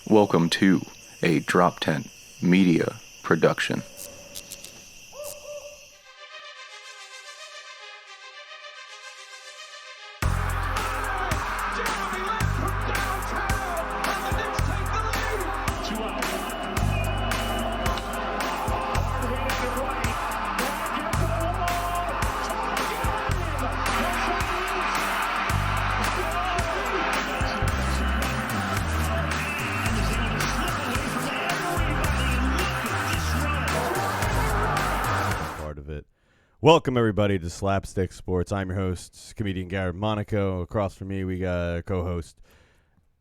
Welcome to a DropTent Media Production. Welcome, everybody, to Slapstick Sports. I'm your host, comedian Garrett Monaco. Across from me, we got a co-host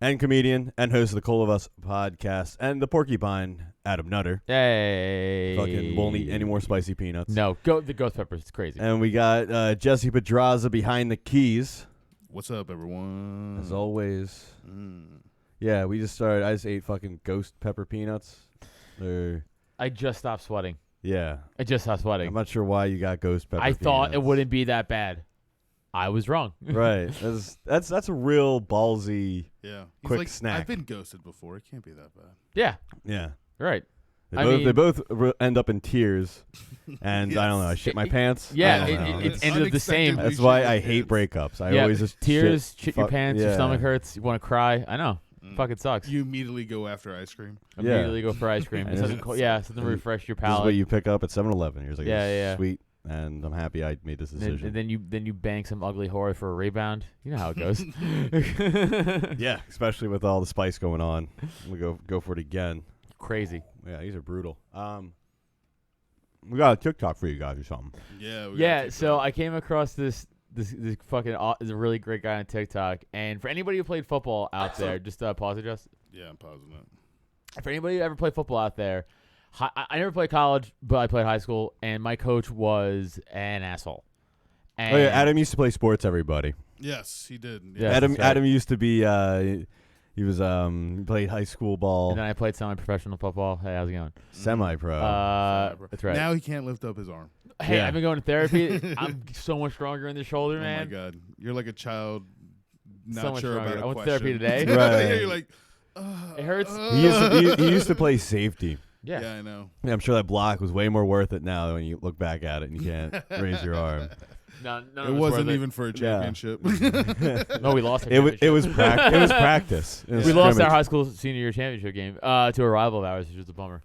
and comedian and host of the Cool of Us podcast and the Porcupine, Adam Nutter. Hey. Fucking won't eat any more spicy peanuts. No, the ghost peppers. It's crazy. And we got Jesse Pedraza behind the keys. What's up, everyone? As always. Yeah, I just ate fucking ghost pepper peanuts. I just stopped sweating. Yeah. I just stopped sweating. I'm not sure why you got ghost pepper peanuts. I thought it wouldn't be that bad. I was wrong. Right. That's a real ballsy, quick snack. I've been ghosted before. It can't be that bad. Yeah. Yeah. Right. They both end up in tears, and Yes. I don't know. I shit my pants. Yeah, I don't know. it ended up the same. Unexpectedly That's why shit I your hate pants. breakups. I always just tears, shit your fuck- pants, your yeah. stomach hurts, you want to cry. I know. Fucking sucks. You immediately go after ice cream. Immediately go for ice cream. And Something something to refresh your This is what palate. you pick up at 7-Eleven. You're just like, Yeah. sweet, and I'm happy I made this decision. And then you bang some ugly whore for a rebound. You know how it goes. Yeah, especially with all the spice going on. We go for it again. Crazy. Yeah, these are brutal. We got a TikTok for you guys or something. Yeah. Yeah, so I came across this fucking is a really great guy on TikTok, and for anybody who played football out there, just pause it, Just. Yeah, I'm pausing it. For anybody who ever played football out there, I never played college, but I played high school, and my coach was an asshole. And Oh yeah, Adam used to play sports. Everybody. Yes, he did. Yeah. Adam that's right. Adam used to be. He was he played high school ball, and then I played semi-professional football. Hey, how's it going? semi-pro. That's right. Now he can't lift up his arm. Hey, Yeah. I've been going to therapy. I'm so much stronger in the shoulder, man. Oh my god, you're like a child. Not So much sure stronger. about a I went to question. therapy today. Right. Yeah, you're like. It hurts. He used to play safety. Yeah. Yeah, I know. Yeah, I'm sure that block was way more worth it now when you look back at it and you can't raise your arm. None It wasn't even for a championship. No, we lost. Our It was championship. it was practice. It was We lost our scrimmage. high school senior year championship game to a rival of ours, which was a bummer.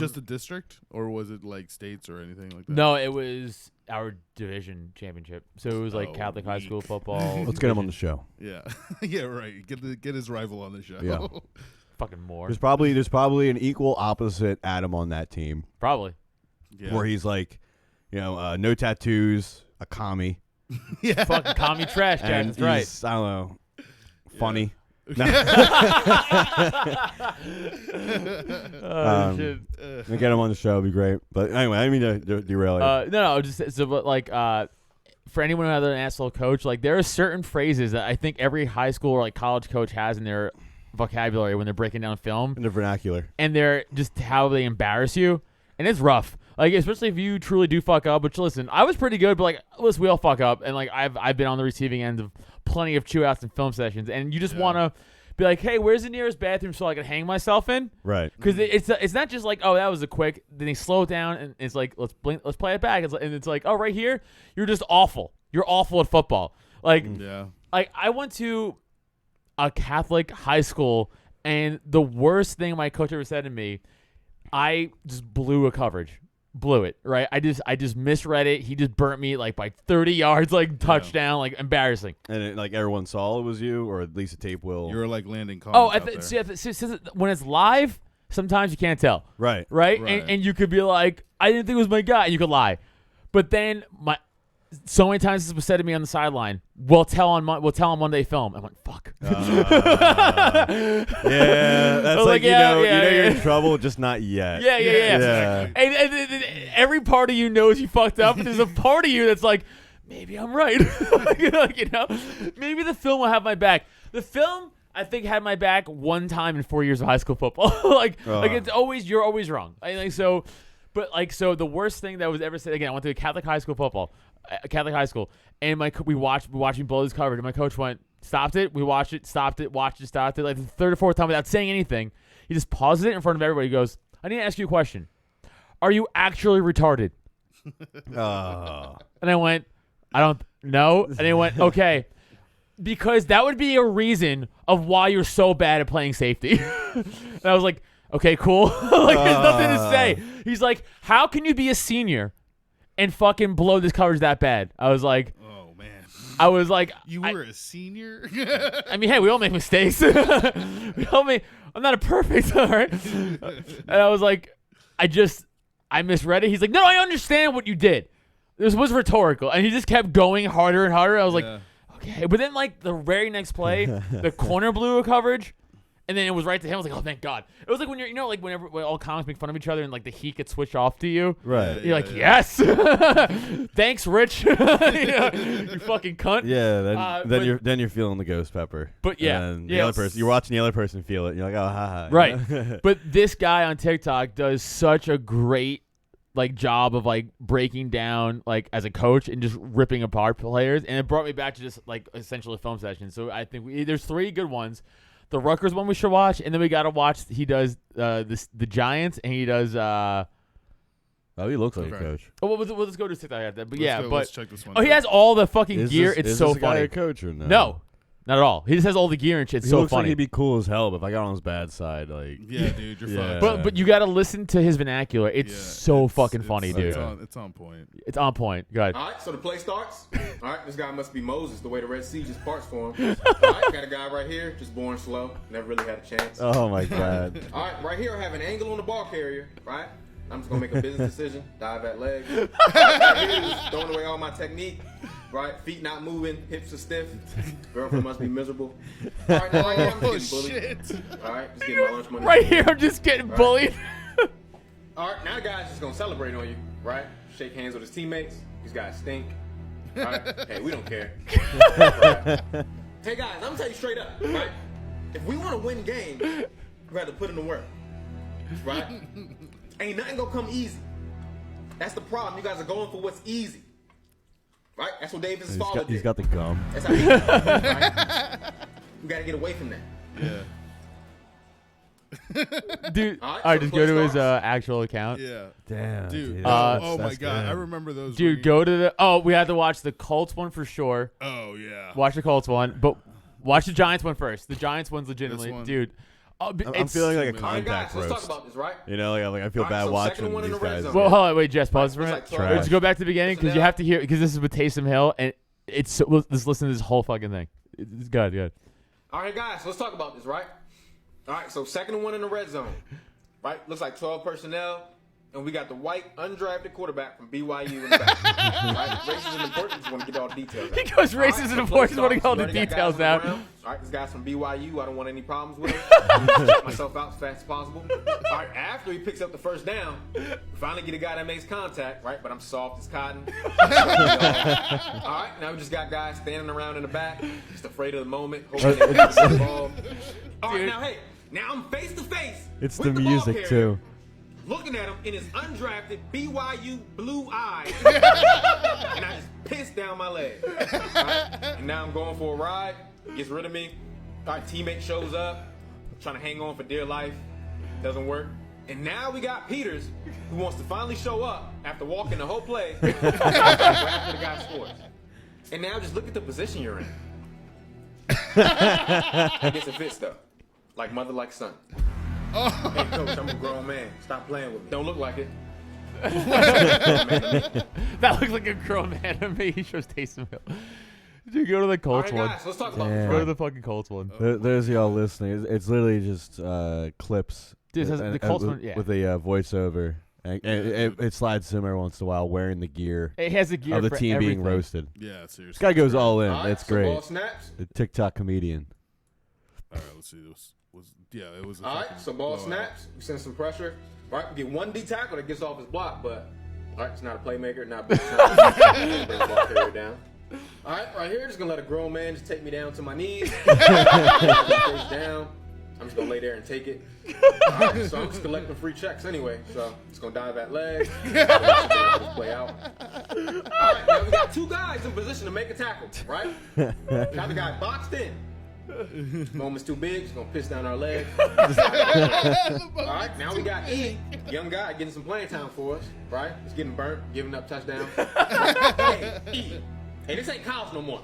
Just a district, or was it like states or anything like that? No, it was our division championship. So it was like Oh, Catholic high school weak. football. Let's get him on the show. Yeah. Yeah. Right. Get his rival on the show. Yeah. Fucking more. There's probably an equal opposite Adam on that team Probably. Yeah. where he's like, no tattoos, a commie, Yeah. Fucking commie trash, Jack. and That's right. he's, I don't know, funny. Oh, shit. We get him on the show, it'd be great. But anyway, I didn't mean to derail you. No, just so, but like, for anyone who has an asshole coach, like there are certain phrases that I think every high school or like college coach has in their vocabulary when they're breaking down film, In the vernacular. and they're just how they embarrass you, and it's rough. Like especially if you truly do fuck up. Which listen, I was pretty good, but like listen, we all fuck up, and like I've been on the receiving end of plenty of chew outs and film sessions, and you just want to be like, hey, where's the nearest bathroom so I can hang myself in? Right. Because it's not just like, oh, that was a quick. Then they slow it down and it's like, let's play it back. And it's like, oh, right here, you're just awful. You're awful at football. Like I went to a Catholic high school, and the worst thing my coach ever said to me, I just blew a coverage. Blew it, right? I just misread it. He just burnt me like by 30 yards, like touchdown, like embarrassing. And like everyone saw it was you, or at least the tape will. You were like landing Oh, comments out there. see, when it's live, sometimes you can't tell. Right. Right? Right. And you could be like, I didn't think it was my guy. And you could lie. But then so many times this was said to me on the sideline, we'll tell on Monday film. I went, fuck. Yeah, that's was like, like, yeah, you're yeah. in trouble, just not yet. Yeah. Yeah. And every part of you knows you fucked up. There's a part of you that's like, maybe I'm right. Maybe the film will have my back. The film, I think, had my back one time in 4 years of high school football. like it's always, you're always wrong. So the worst thing that was ever said, again, I went to a Catholic high school, and we watched me blow this coverage, and my coach went, stopped it. We watched it, stopped it, watched it, stopped it. Like the third or fourth time without saying anything, he just pauses it in front of everybody. He goes, "I need to ask you a question. Are you actually retarded?" Oh. And I went, "I don't know." And he went, "Okay." Because that would be a reason of why you're so bad at playing safety. And I was like, okay, cool. Like, there's nothing to say. He's like, how can you be a senior and fucking blow this coverage that bad? I was like, Oh man. I was like, You were a senior? I mean, hey, we all make mistakes. I'm not a perfect, all right? And I was like, I misread it. He's like, no, I understand what you did. This was rhetorical. And he just kept going harder and harder. I was like, okay. But then, like, the very next play, the corner blew a coverage, and then it was right to him. I was like, oh, thank God. It was like when you're, like, when all comics make fun of each other and, like, the heat gets switched off to you. Right. You're like, yes. Thanks, Rich. You fucking cunt. Yeah, then you're feeling the ghost pepper. But yeah. And the other person, you're watching the other person feel it. And you're like, oh, haha. Right. But this guy on TikTok does such a great job of breaking down as a coach and just ripping apart players, and it brought me back to just essentially a film session. So I think there's 3 good ones. The Rutgers one we should watch, and then we gotta watch. He does the Giants, and he does. Oh, he looks like a coach. Oh, we'll just go to TikTok after that. But Let's check this one. Oh, he has all the fucking gear. Is so this guy funny. a coach or no? No, not at all. He just has all the gear and shit. It's he so looks funny. like he'd be cool as hell, but if I got on his bad side, yeah, dude, you're fine. But you gotta listen to his vernacular. It's so fucking funny, dude. It's on point. It's on point. Go ahead. All right, so the play starts. All right, this guy must be Moses, the way the Red Sea just parts for him. All right, got a guy right here, just born slow, never really had a chance. Oh my God. All right, right here I have an angle on the ball carrier, right? I'm just gonna make a business decision, dive at legs. Right here, just throwing away all my technique, right? Feet not moving, hips are stiff. Girlfriend must be miserable. All right, now right here I'm just getting bullied. All right, just getting my lunch money. Right here, I'm just getting bullied. All right, now the guy's just gonna celebrate on you, right? Shake hands with his teammates. These guys stink. All right, hey, we don't care. Right. Hey guys, I'm gonna tell you straight up, right? If we want to win games, we have to put in the work, right? Ain't nothing gonna come easy. That's the problem. You guys are going for what's easy, right? That's what Davis' father did. He's got the gum. That's how he right? We gotta get away from that. Yeah. Dude, all so right, just go to his starts. actual account. Yeah. Damn, Dude. dude. Oh my That's God. good. I remember those. Dude, go to the. Oh, we had to watch the Colts one for sure. Oh yeah. Watch the Colts one, but watch the Giants one first. The Giants one's legitimately, This one. dude. I'm feeling like a All right, contact guys, let's talk roast. about this, right? You know, I feel All right, bad so watching second one in these the red guys. zone. Well, hold on, wait, Jess, pause for a It's minute. like 12 Just go back to the beginning because you have to hear because this is with Taysom Hill and it's so, just listen to this whole fucking thing. It's good. All right, guys, let's talk about this, right? All right, so second and 1 in the red zone, right? Looks like 12 personnel, and we got the white undrafted quarterback from BYU in the back. Right? Races and importance. Want to get all the details out. He goes races and importance. Want to get all the details out. All right, this guy's from BYU. I don't want any problems with him. I'm gonna check myself out as fast as possible. All right, after he picks up the first down, we finally get a guy that makes contact, right? But I'm soft as cotton. All right, now we just got guys standing around in the back, just afraid of the moment, hoping they don't get involved. All right, now hey, now I'm face to face. It's with the ball music carrier, too. looking at him in his undrafted BYU blue eyes, and I just pissed down my leg. Right? And now I'm going for a ride. Gets rid of me. All right, teammate shows up, trying to hang on for dear life. Doesn't work. And now we got Peters, who wants to finally show up after walking the whole play after the guy scores. And now just look at the position you're in. I guess it fits though, like mother, like son. Hey, coach, I'm a grown man. Stop playing with me. Don't look like it. That looks like a grown man to me. He shows Taysom Hill. Dude, go to the Colts All right, one. guys, let's talk about Damn. this. Go to Right? the fucking Colts one. There's y'all listening. It's literally just clips. Dude, it has the Colts one, yeah. With a voiceover. And it slides to him every once in a while wearing the gear It has a gear of the for team being everything. roasted. Yeah, This seriously. guy goes all in. All right, It's so ball great. snaps. The TikTok comedian. All right, let's see. This was it was. All right, so ball snaps. We send some pressure. All right, we get one D tackle that gets off his block, but all right, it's not a playmaker, not a big time. Bring the ball carrier down. All right, right here, just gonna let a grown man just take me down to my knees. Face down. I'm just gonna lay there and take it. All right, so I'm just collecting free checks anyway. So just gonna dive at leg. Just play out. All right, now we got 2 guys in position to make a tackle, right? Got the guy boxed in. Moment's too big, he's gonna piss down our leg. All right, now we got E, young guy getting some playing time for us, right? He's getting burnt, giving up touchdowns. Hey, E, hey, this ain't college no more.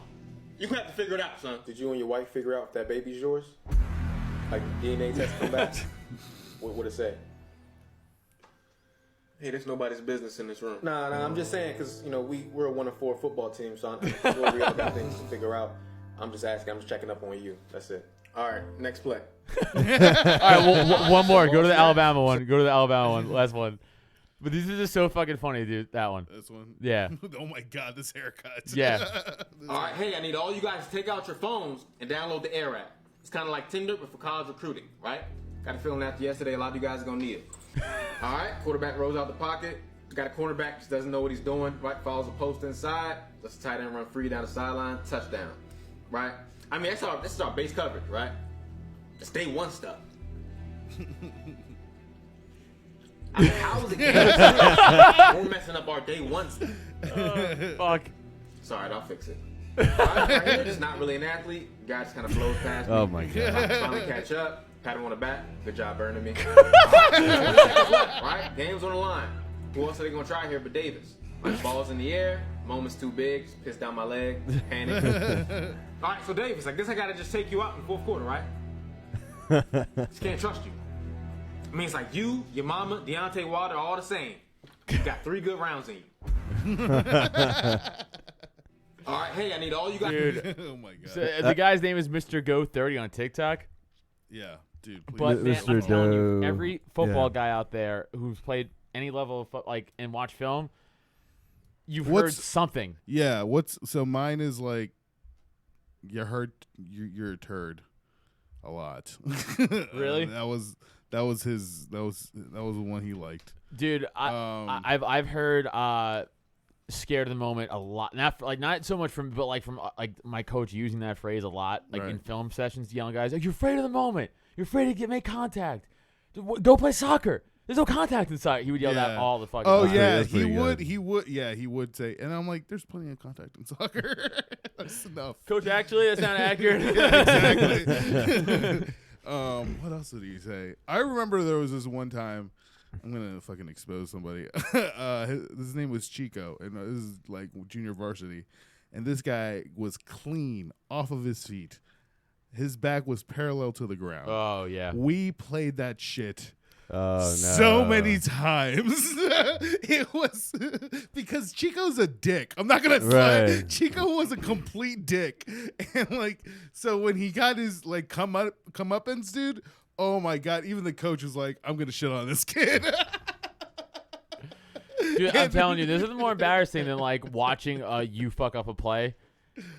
You gonna have to figure it out, son. Did you and your wife figure out if that baby's yours? Like DNA test come back? What'd it say? Hey, there's nobody's business in this room. Nah, I'm just saying, because, you know, we're a 1 of 4 football team, so I'm sure we all got things to figure out. I'm just asking. I'm just checking up on you. That's it. All right, next play. All right, well, one more. Go to the Alabama one. Go to the Alabama one. Last one. But these are just so fucking funny, dude. That one. This one? Yeah. Oh, my God, this haircut. Yeah. All right, hey, I need all you guys to take out your phones and download the Air app. It's kind of like Tinder, but for college recruiting, right? Got a feeling after yesterday, a lot of you guys are going to need it. All right, quarterback rolls out the pocket. Got a cornerback, just doesn't know what he's doing, right? Follows a post inside. Lets the tight end run free down the sideline. Touchdown. Right? I mean, this is our base coverage, right? It's day 1 stuff. I mean, how is it game 2? We're messing up our day 1 stuff. Fuck. Sorry, I'll fix it. Right here, just not really an athlete. Guy just kind of blows past me. Oh my God. Finally catch up. Pat him on the back. Good job burning me. 20 seconds left, right? Game's on the line. Who else are they going to try here but Davis? My ball's in the air. Moment's too big. Just piss down my leg. Panic. All right, so Davis, I guess I got to just take you out in the 4th quarter, right? Just can't trust you. I mean, it's like you, your mama, Deontay Wilder, all the same. You got 3 good rounds in you. All right, hey, I need all you guys. Dude. Oh, my God. So, the guy's name is Mr. Go30 on TikTok. Yeah, dude. Please. But man, I'm Mr. telling you, Doe. every football Yeah. guy out there who's played any level of and watched film, you've heard What's- something. Yeah, so mine is like, you're a turd a lot. Really? That was the one he liked. Dude, I've heard scared of the moment a lot. Not so much from my coach using that phrase a lot, like in Right. film sessions, yelling guys, like, you're afraid of the moment. You're afraid to make contact. Go play soccer. There's no contact inside. He would yell that all the fucking Oh time. yeah, That's he pretty would. good. He would say, and I'm like, there's plenty of contact in soccer. That's enough. Coach, actually, that's not accurate. Yeah, exactly. What else did he say? I remember there was this one time. I'm gonna fucking expose somebody. His name was Chico, and this is like junior varsity. And this guy was clean off of his feet. His back was parallel to the ground. Oh yeah. We played that shit Oh, no. so many times. It was because Chico's a dick. I'm not gonna say Right. Chico was a complete dick, and like so when he got his like comeuppance, dude. Oh my God! Even the coach was like, "I'm gonna shit on this kid." Dude, I'm telling you, this is more embarrassing than like watching you fuck up a play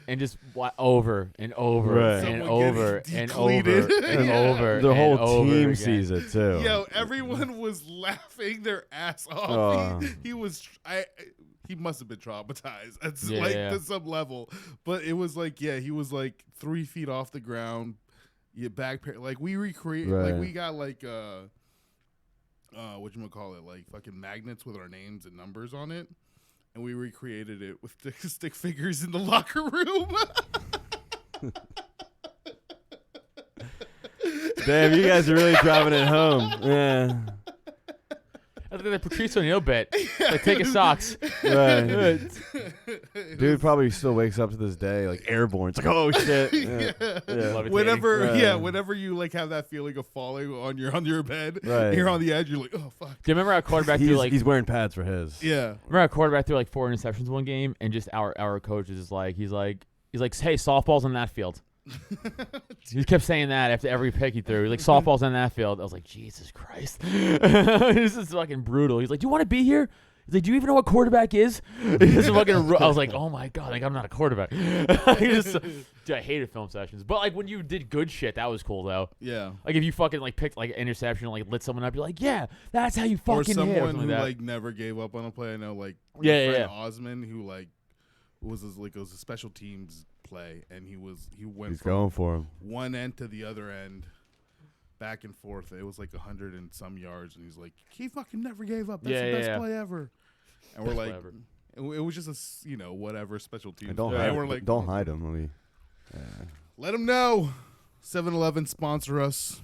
and just over and over Right. and Someone over getting and over depleted. and Yeah. over. The and whole over team again. sees it too. Yo, everyone was laughing their ass off. Oh. He was. He must have been traumatized at Yeah. to some level, but it was like, yeah, he was like 3 feet off the ground. Yeah, like we recreate, like Right. we got like whatchamacallit, like fucking magnets with our names and numbers on it, and we recreated it with stick figures in the locker room. Damn, you guys are really driving it home. Yeah. I think the Patrice O'Neal bit. Like, take his socks. Right. Dude probably still wakes up to this day like airborne. It's like, oh shit. Yeah. Levitating. Whenever you like have that feeling of falling on your bed, Right. you're on the edge. You're like, oh fuck. Do you remember our quarterback threw like? He's wearing pads for his. Yeah. Remember our quarterback threw like 4 interceptions one game, and just our coach is like, he's like, hey, softball's on that field. He kept saying that after every pick he threw. He's like, softball's on that field. I was like, Jesus Christ. This is fucking brutal. He's like, do you want to be here? He's like, do you even know what quarterback is? He's fucking, I was like, oh my God, like I'm not a quarterback. Dude, I hated film sessions. But like when you did good shit, that was cool though. Yeah. Like if you fucking like picked like an interception and like lit someone up, you're like, yeah, that's how you Or fucking hit. someone Something who like that. like never gave up on a play. I know like Yeah, friend yeah. Osman who like it was a special teams play, and he went He's from going for him. one end to the other end back and forth. It was like 100 and some yards, and he's like, he fucking never gave up. That's Yeah, the yeah, best yeah. play ever. And we're Best like, play ever. it was just whatever special teams. And don't play. hide. And we're like, Don't hide them. let them know. 7-Eleven sponsor us.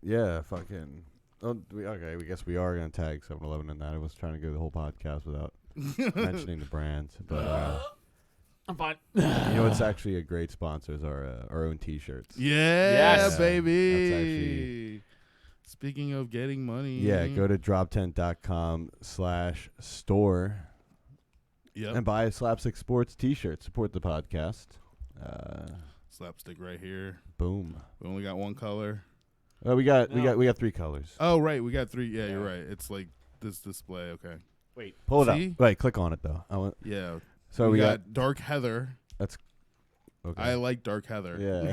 Yeah, fucking. Oh, we guess we are gonna tag 7-Eleven in that. I was trying to go the whole podcast without mentioning the brands, but I'm fine. you know what's actually a great sponsor is our own T-shirts. Yeah, Yes. baby. That's actually. Speaking of getting money. Yeah, go to droptent.com/store Yep. and buy a Slapstick Sports T-shirt. Support the podcast. Slapstick right here. Boom. We only got one color. We got No. 3 colors. Oh, right. We got 3. Yeah, you're right. It's like this display. Okay. Wait. Pull it See? up. Wait, click on it though. Yeah. So we we got Dark Heather. Okay. I like Dark Heather. Yeah.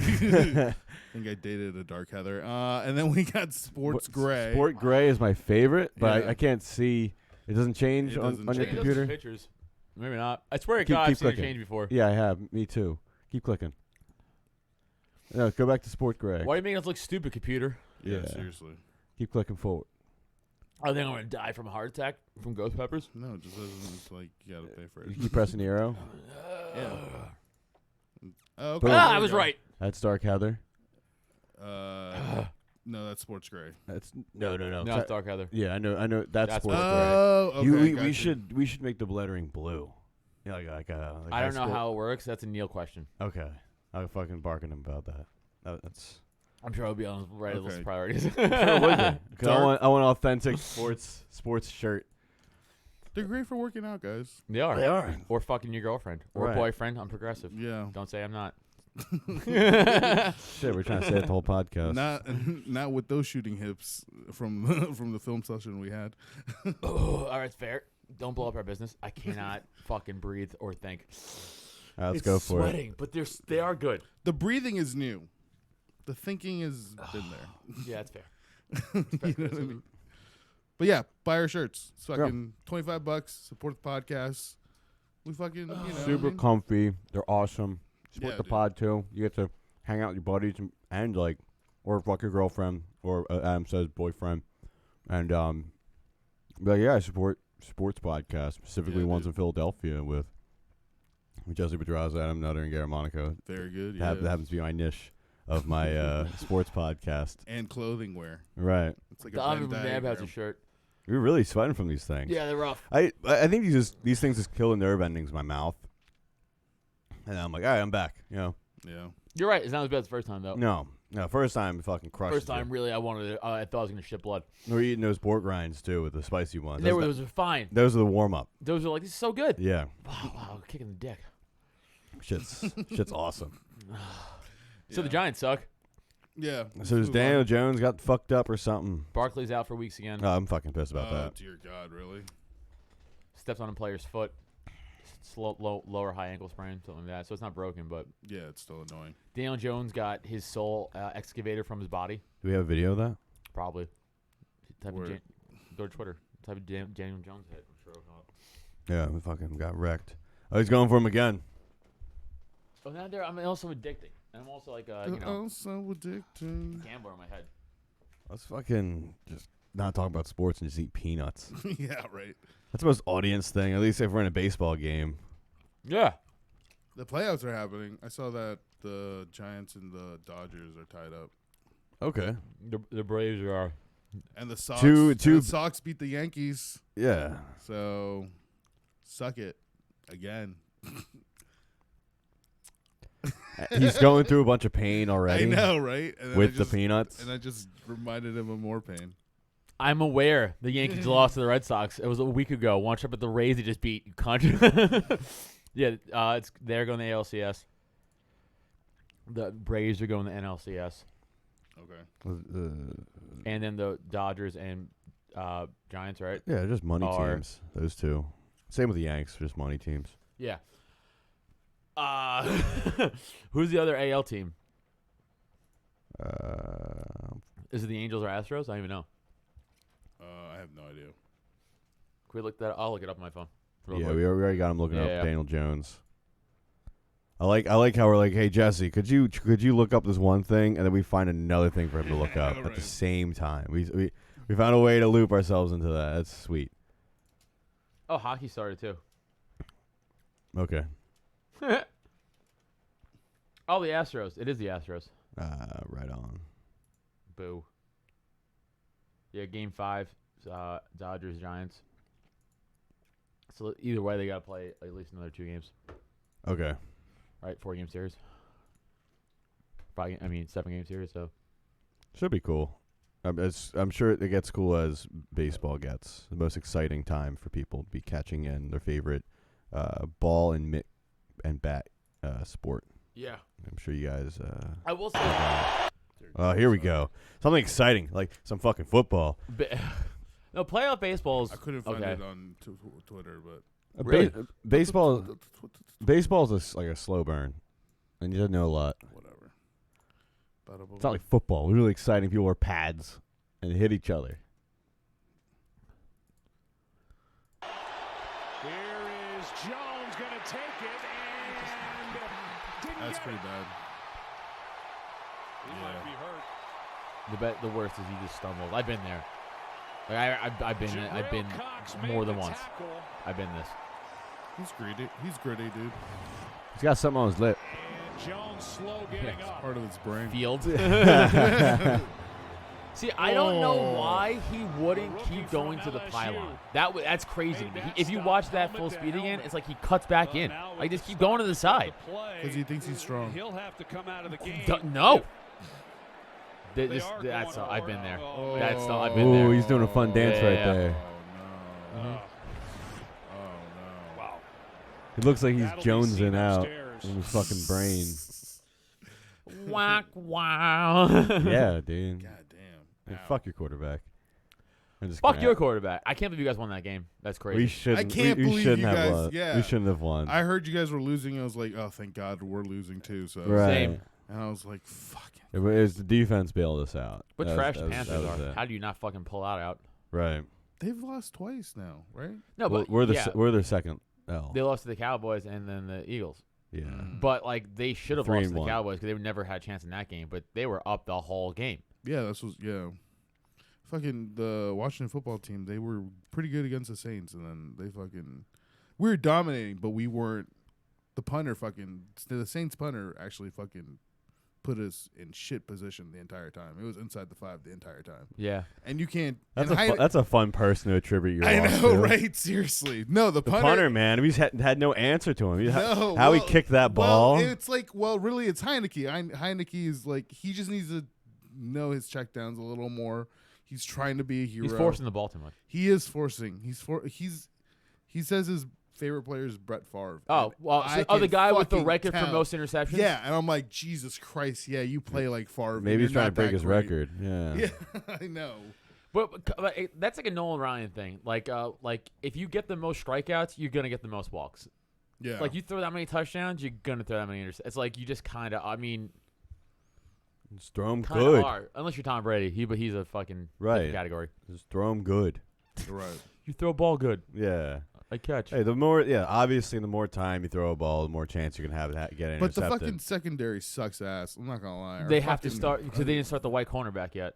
I think I dated a Dark Heather. And then we got Sports Gray. Sport Gray is my favorite, but Yeah. I can't see. It doesn't change It on doesn't your Maybe those are computer. pictures. Maybe not. I swear to Keep God, I've seen it clicking. change before. Yeah, I have. Me too. Keep clicking. No, go back to Sport Gray. Why are you making us look stupid, computer? Yeah, Yeah. seriously. Keep clicking forward. I think I'm gonna die from a heart attack from ghost peppers. No, it just doesn't. It's like you gotta pay for You it. keep pressing the arrow. Yeah. Oh, Boom. okay. I there was we go. right. That's Dark Heather. No, that's Sports Gray. That's no. No, it's dark heather. Yeah, I know. That's That's Sport Gray. Oh, okay. we gotcha. should make the lettering blue. Yeah, like I high don't know school. how it works. That's a Neil question. Okay, I'll fucking bark at him about that. That's I'm sure it'll be on his right list Okay. of priorities. sure it would be. 'Cause I Dark- want authentic sports shirt. They're great for working out, guys. They are. They are. Or fucking your girlfriend. Or Right. boyfriend. I'm progressive. Yeah. Don't say I'm not. Shit, we're trying to say it the whole podcast. Not with those shooting hips from from the film session we had. Oh, all right, it's fair. Don't blow up our business. I cannot fucking breathe or think. All right, let's It's go for sweating, but they are good. The breathing is new. The thinking has been there. Yeah, that's fair. You know what I mean? But yeah, buy our shirts. It's fucking $25. Support the podcast. We fucking it. Super comfy. They're awesome. Support Yeah, the dude. pod too. You get to hang out with your buddies and like, or fuck your girlfriend, or Adam says boyfriend, and be like, yeah, I support sports podcasts, specifically Yeah, ones dude. in Philadelphia with Jesse Pedraza, Adam Nutter, and Garrett Monaco. Very good. That Yeah. happens to be my niche of my sports podcast. And clothing wear. Right. It's like The a Ivan Venn McNabb has a diagram. shirt. We're really sweating from these things. Yeah, they're rough. I think these things just kill the nerve endings in my mouth. And I'm like, all right, I'm back. You know. Yeah. You're right. It's not as bad as the first time, though. No, first time fucking crushed. First time, really, I wanted it. I thought I was going to shit blood. We're eating those pork rinds too with the spicy ones. Those are fine. Those are the warm up. Those are like, this is so good. Yeah, Wow, kicking the dick. shit's awesome. So the Giants suck. Yeah. So does Daniel Jones got fucked up or something? Barkley's out for weeks again. Oh, I'm fucking pissed about Oh, that. dear God, really? Steps on a player's foot. Lower high ankle sprain, something like that. So it's not broken, but Yeah, it's still annoying. Daniel Jones got his soul excavated from his body. Do we have a video of that? Probably. Type Word. of go to Twitter. Type of Daniel Jones hit. I'm sure it'll come up. Yeah, we fucking got wrecked. Oh, he's going for him again. Oh, now I'm also addicting. And I'm also like, Oh, so addicting. gambler in my head. Let's fucking just not talk about sports and just eat peanuts. Yeah, right. That's the most audience thing. At least if we're in a baseball game. Yeah. The playoffs are happening. I saw that the Giants and the Dodgers are tied up. Okay. The Braves are. And the Sox, Two- the Sox beat the Yankees. Yeah. So, suck it again. He's going through a bunch of pain already. I know, right? And then With I just, the peanuts. And I just reminded him of more pain. I'm aware the Yankees lost to the Red Sox. It was a week ago. Watch up at the Rays they just beat. You cunt. Yeah, they're going to the ALCS. The Braves are going to NLCS. Okay. And then the Dodgers and Giants, right? Yeah, just money Are- teams. Those two. Same with the Yanks, just money teams. Yeah. Who's the other AL team? Is it the Angels or Astros? I don't even know. I have no idea. Can we look that? I'll look it up on my phone. real Yeah, quick. we already got him looking up Yeah. Daniel Jones. I like how we're like, hey Jesse, could you look up this one thing, and then we find another thing for him to look up at the same time. We found a way to loop ourselves into that. That's sweet. Oh, hockey started too. Okay. Oh, the Astros. It is the Astros. Right on. Boo. Yeah, Game 5, Dodgers Giants. So either way, they got to play at least another 2 games. Okay. Right, 4-game series. 7-game series. So Should be cool. I'm sure it gets cool as baseball gets. The most exciting time for people to be catching in their favorite ball and mitt and bat sport. yeah, I'm sure you guys. I will say. Here we go. Something exciting, like some fucking football. No, playoff baseball's. I couldn't find okay. it on Twitter, but Really? Baseball is like a slow burn, and you don't know a lot. whatever. It's not like football. Really exciting. People wear pads and hit each other. Here is Jones going to take it, and didn't That's get pretty it. bad. He Yeah. might be hurt. The worst is he just stumbles. I've been there. Like I've been Jabril Cox made more than the once. tackle, I've been this. He's gritty, dude. He's got something on his lip. and Jones slow getting up. Part of his brain. Field. See, I don't know why he wouldn't keep going to the pylon. That's crazy to me. If you watch that full speed again, it's like he cuts back in. Like just keep going to the side. Because he thinks he's strong. He'll have to come out of the game. No. They This, are that's going I've been there. over. That's I've been Ooh, there. he's doing a fun dance right Yeah. there. Oh, no. Oh, Oh, wow. It looks like he's That'll be jonesing seen out upstairs. in his fucking brain. Whack, wow. Yeah, dude. no. God damn. Hey, fuck your quarterback. I'm just Fuck kidding. your quarterback. I can't believe you guys won that game. That's crazy. We shouldn't. I can't we believe shouldn't you have guys- won. yeah. We shouldn't have won. I heard you guys were losing. I was like, oh, thank God we're losing too. So right. Same. And I was like, fuck it. It was the defense bailed us out. What That trash was- the that was- Panthers that was are. it. How do you not fucking pull that out? Right. They've lost twice now, right? No, Well, but we're the yeah, we're their second L. they lost to the Cowboys and then the Eagles. Yeah. But like they should have lost to the 3-1. Cowboys because they never had a chance in that game. But they were up the whole game. Yeah, fucking the Washington football team, they were pretty good against the Saints, and then we were dominating, but we weren't. The Saints punter actually fucking put us in shit position the entire time. It was inside the 5 the entire time, Yeah. and you can't. That's a fun person to attribute your I loss know, to. right? Seriously, no, the Punter, man, we just had no answer to him. No, how he well- kicked that ball. Well, it's like, really, it's Heineke. Heineke is like, he just needs to know his checkdowns a little more. He's trying to be a hero. He's forcing the ball too much. He is forcing. He says his favorite player is Brett Favre. Oh, and well, I the can guy with the fucking record for tell. most interceptions? Yeah, and I'm like, Jesus Christ, yeah, you play like Favre. and Maybe he's you're trying to not break that his great. record. Yeah. Yeah, I know. But that's like a Nolan Ryan thing. Like if you get the most strikeouts, you're gonna get the most walks. Yeah, Like you throw that many touchdowns, you're gonna throw that many interceptions. It's like you just kind of, Just throw him kind good. of are. Unless you're Tom Brady, but he's a fucking Right. different category. Just throw him good. you're right. You throw a ball good, Yeah. I catch. Hey, obviously, the more time you throw a ball, the more chance you can have to get But the intercepted. fucking secondary sucks ass. I'm not gonna lie. They Our have to fucking- start because they didn't start the white cornerback yet.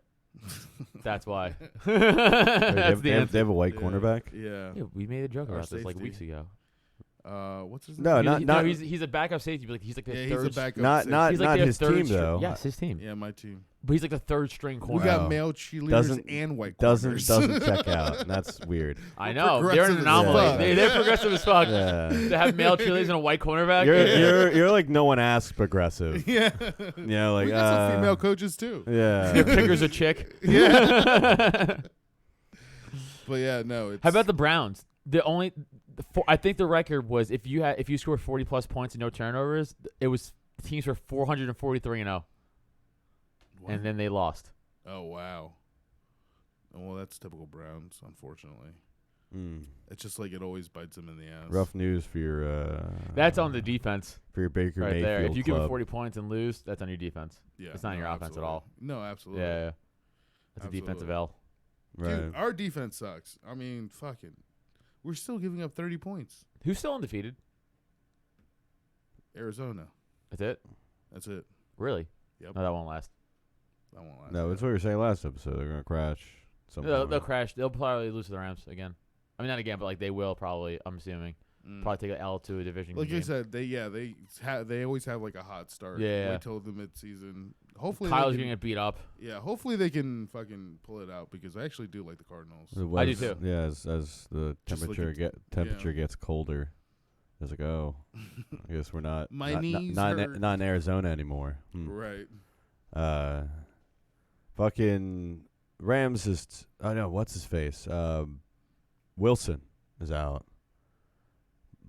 That's why. Wait, That's the they answer. have a white Yeah. cornerback. Yeah. Yeah, we made a joke Our about this like safety. weeks ago. What's his name? No, not he's a backup safety. But like he's like the Yeah, third. he's a backup. not safety. not He's like not their his third team string- though. Yes, his team. Yeah, my team. But he's like the third string We corner. got Wow. male cheerleaders Doesn't- and white Doesn't corners. check out. And that's weird. I We're know they're progressive an as anomaly. fuck. They're progressive as fuck. Yeah. To have male cheerleaders and a white cornerback. You're like no one asks progressive. Yeah. You know, like We got some female coaches too. Yeah. Your kicker's a chick. Yeah. But yeah, no. It's, How about the Browns? I think the record was if you scored 40 plus points and no turnovers, it was the teams were 443-0, What? and then they lost. Oh wow. Well, that's typical Browns, unfortunately. Mm. It's just like it always bites them in the ass. Rough news for your. That's on the defense for your Baker right Mayfield there. If you give club. up 40 points and lose, that's on your defense. Yeah, It's not in your offense at absolutely. all. No, absolutely. Yeah. That's a defensive Absolutely. L. Right. Dude, our defense sucks. I mean, fucking. We're still giving up 30 points. Who's still undefeated? Arizona. That's it? That's it. Really? Yep. No, that won't last. That won't last. No, that's what we were saying last episode. They're gonna crash. They'll crash. They'll probably lose to the Rams again. I mean, not again, but like they will probably. I'm assuming probably take an L to a division Like game. I said, they always have like a hot start. Yeah. Wait till the midseason. Hopefully, Kyle's they gonna get beat up. Yeah, hopefully they can fucking pull it out because I actually do like the Cardinals. I do too. Yeah, as the Just temperature gets colder, it's like, oh, I guess we're not My not, knees not, hurt. not in Arizona anymore. Right. Fucking Rams is. Oh no, what's his face? Wilson is out.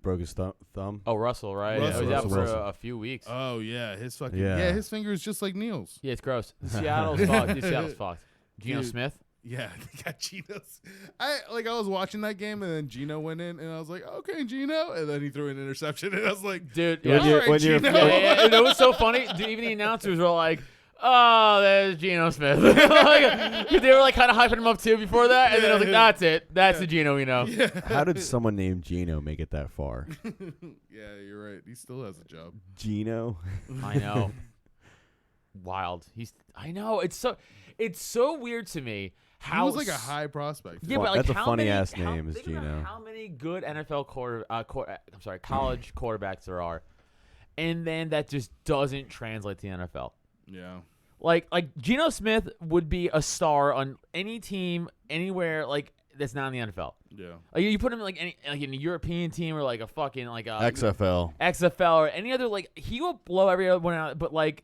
Broke his thumb. Oh, Russell, right? Russell. He was out Russell for Wilson. a few weeks. Oh yeah, his fucking Yeah. his finger is just like Neil's. Yeah, it's gross. Seattle's fucked. Seattle's fucked. Geno Dude. Smith. Yeah, they got Geno's. I was watching that game and then Geno went in and I was like, okay, Geno, and then he threw an interception and I was like, Dude, When yeah. you're- all right, when you're- Geno. Yeah, it was so funny. Dude, even the announcers were like, "Oh, there's Geno Smith." Like, they were like kind of hyping him up too before that, and then I was like, "That's it. That's the Geno we know." How did someone named Gino make it that far? Yeah, you're right. He still has a job. Gino. I know. Wild. I know. It's so weird to me He how was like a high prospect. Yeah, but like That's a how funny many, ass how- name is think about Geno. How many good NFL college quarterbacks there are, and then that just doesn't translate to the NFL. Yeah. Like Geno Smith would be a star on any team anywhere like that's not in the NFL. Yeah. Like you put him in like in a European team or like a fucking like a XFL. XFL or any other like he will blow everyone out. But like,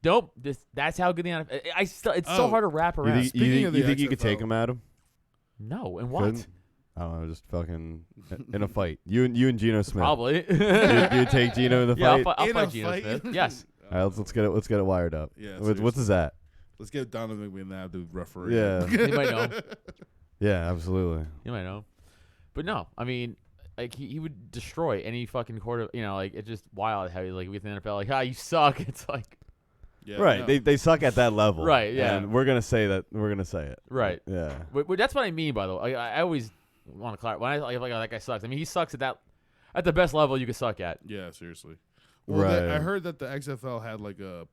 nope, that's how good the NFL. It's so hard to wrap You around. think, Speaking of the you think you could take XFL. him at him? No, and what? Couldn't? I don't know, just fucking in a fight. You and Geno Smith. Probably. You take Geno in the Yeah, fight. I'll In fight a Geno fight? Smith. Yes. All right, let's get it wired up. Yeah, What's his at? Let's get Donovan McNabb to referee. Yeah. You might know. Yeah, absolutely. You might know. But no, I mean, like he would destroy any fucking quarter. You know, like it's just wild how he's like with the NFL. Like, you suck. It's like Yeah, Right. no. They suck at that level. Right, yeah. And we're gonna say that. We're gonna say it. right. Yeah. But that's what I mean by the way. I always want to clarify when I like that guy sucks. I mean, he sucks at the best level you could suck at. Yeah, seriously. Well, Right. I heard that the XFL had like a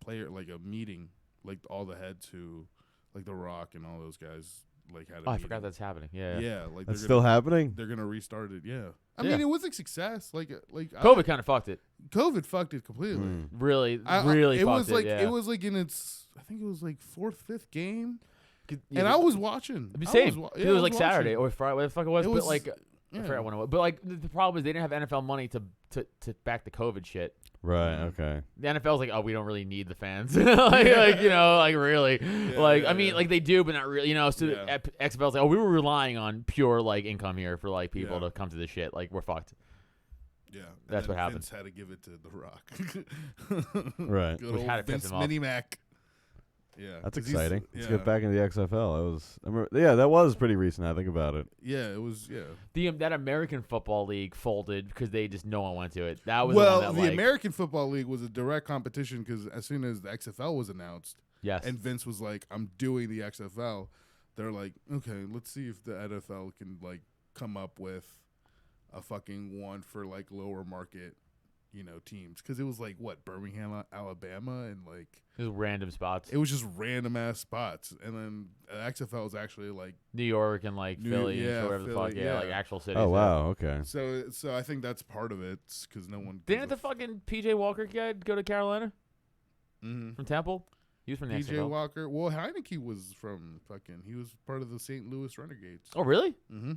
meeting, like all the heads who, like The Rock and all those guys, like had. Oh, I forgot that's happening. Yeah. Yeah, like That's still happening. They're gonna restart it. Yeah, I Yeah. mean it was a success. Like COVID kind of fucked it. COVID fucked it completely. Really, It fucked was like yeah. it was like in its. I think it was like fifth game, and Yeah, I was watching. the I same. yeah, it I was like Saturday watching. or Friday, whatever the fuck it was. It But was- like, I yeah. forgot when it was. But like, the problem is they didn't have NFL money to back the COVID shit. Right. Okay. The NFL's like, oh, we don't really need the fans. like you know, like really, like I mean, yeah. like they do, but not really. You know, so Yeah. XFL's like, oh, we were relying on pure like income here for like people Yeah. to come to this shit. Like we're fucked. Yeah, and That's then what happened. Vince had to give it to The Rock. Right. Good Which old had to piss Vince him off. Mini Mac. Yeah, That's 'cause he's- exciting. Let's yeah. get back into the XFL. I remember. Yeah, that was pretty recent. I think about it. Yeah, it was. Yeah. That American Football League folded because they just no one went to it. That was the one Well, that, the like, American Football League was a direct competition because as soon as the XFL was announced, yes, and Vince was like, "I'm doing the XFL," they're like, "Okay, let's see if the NFL can like come up with a fucking one for like lower market, teams." Because it was like what Birmingham, Alabama, and like it was random spots. it was just random ass spots, and then XFL was actually like New York and like Philly and whatever the fuck, Philly, yeah, like actual cities. Oh yeah. wow. Okay. so. I think that's part of it because no one Didn't the fucking PJ Walker guy go to Carolina mm-hmm. from Temple? He was from the PJ XFL. Walker. Well, Heineke was from he was part of the St. Louis Renegades. Oh, really? Mm-hmm.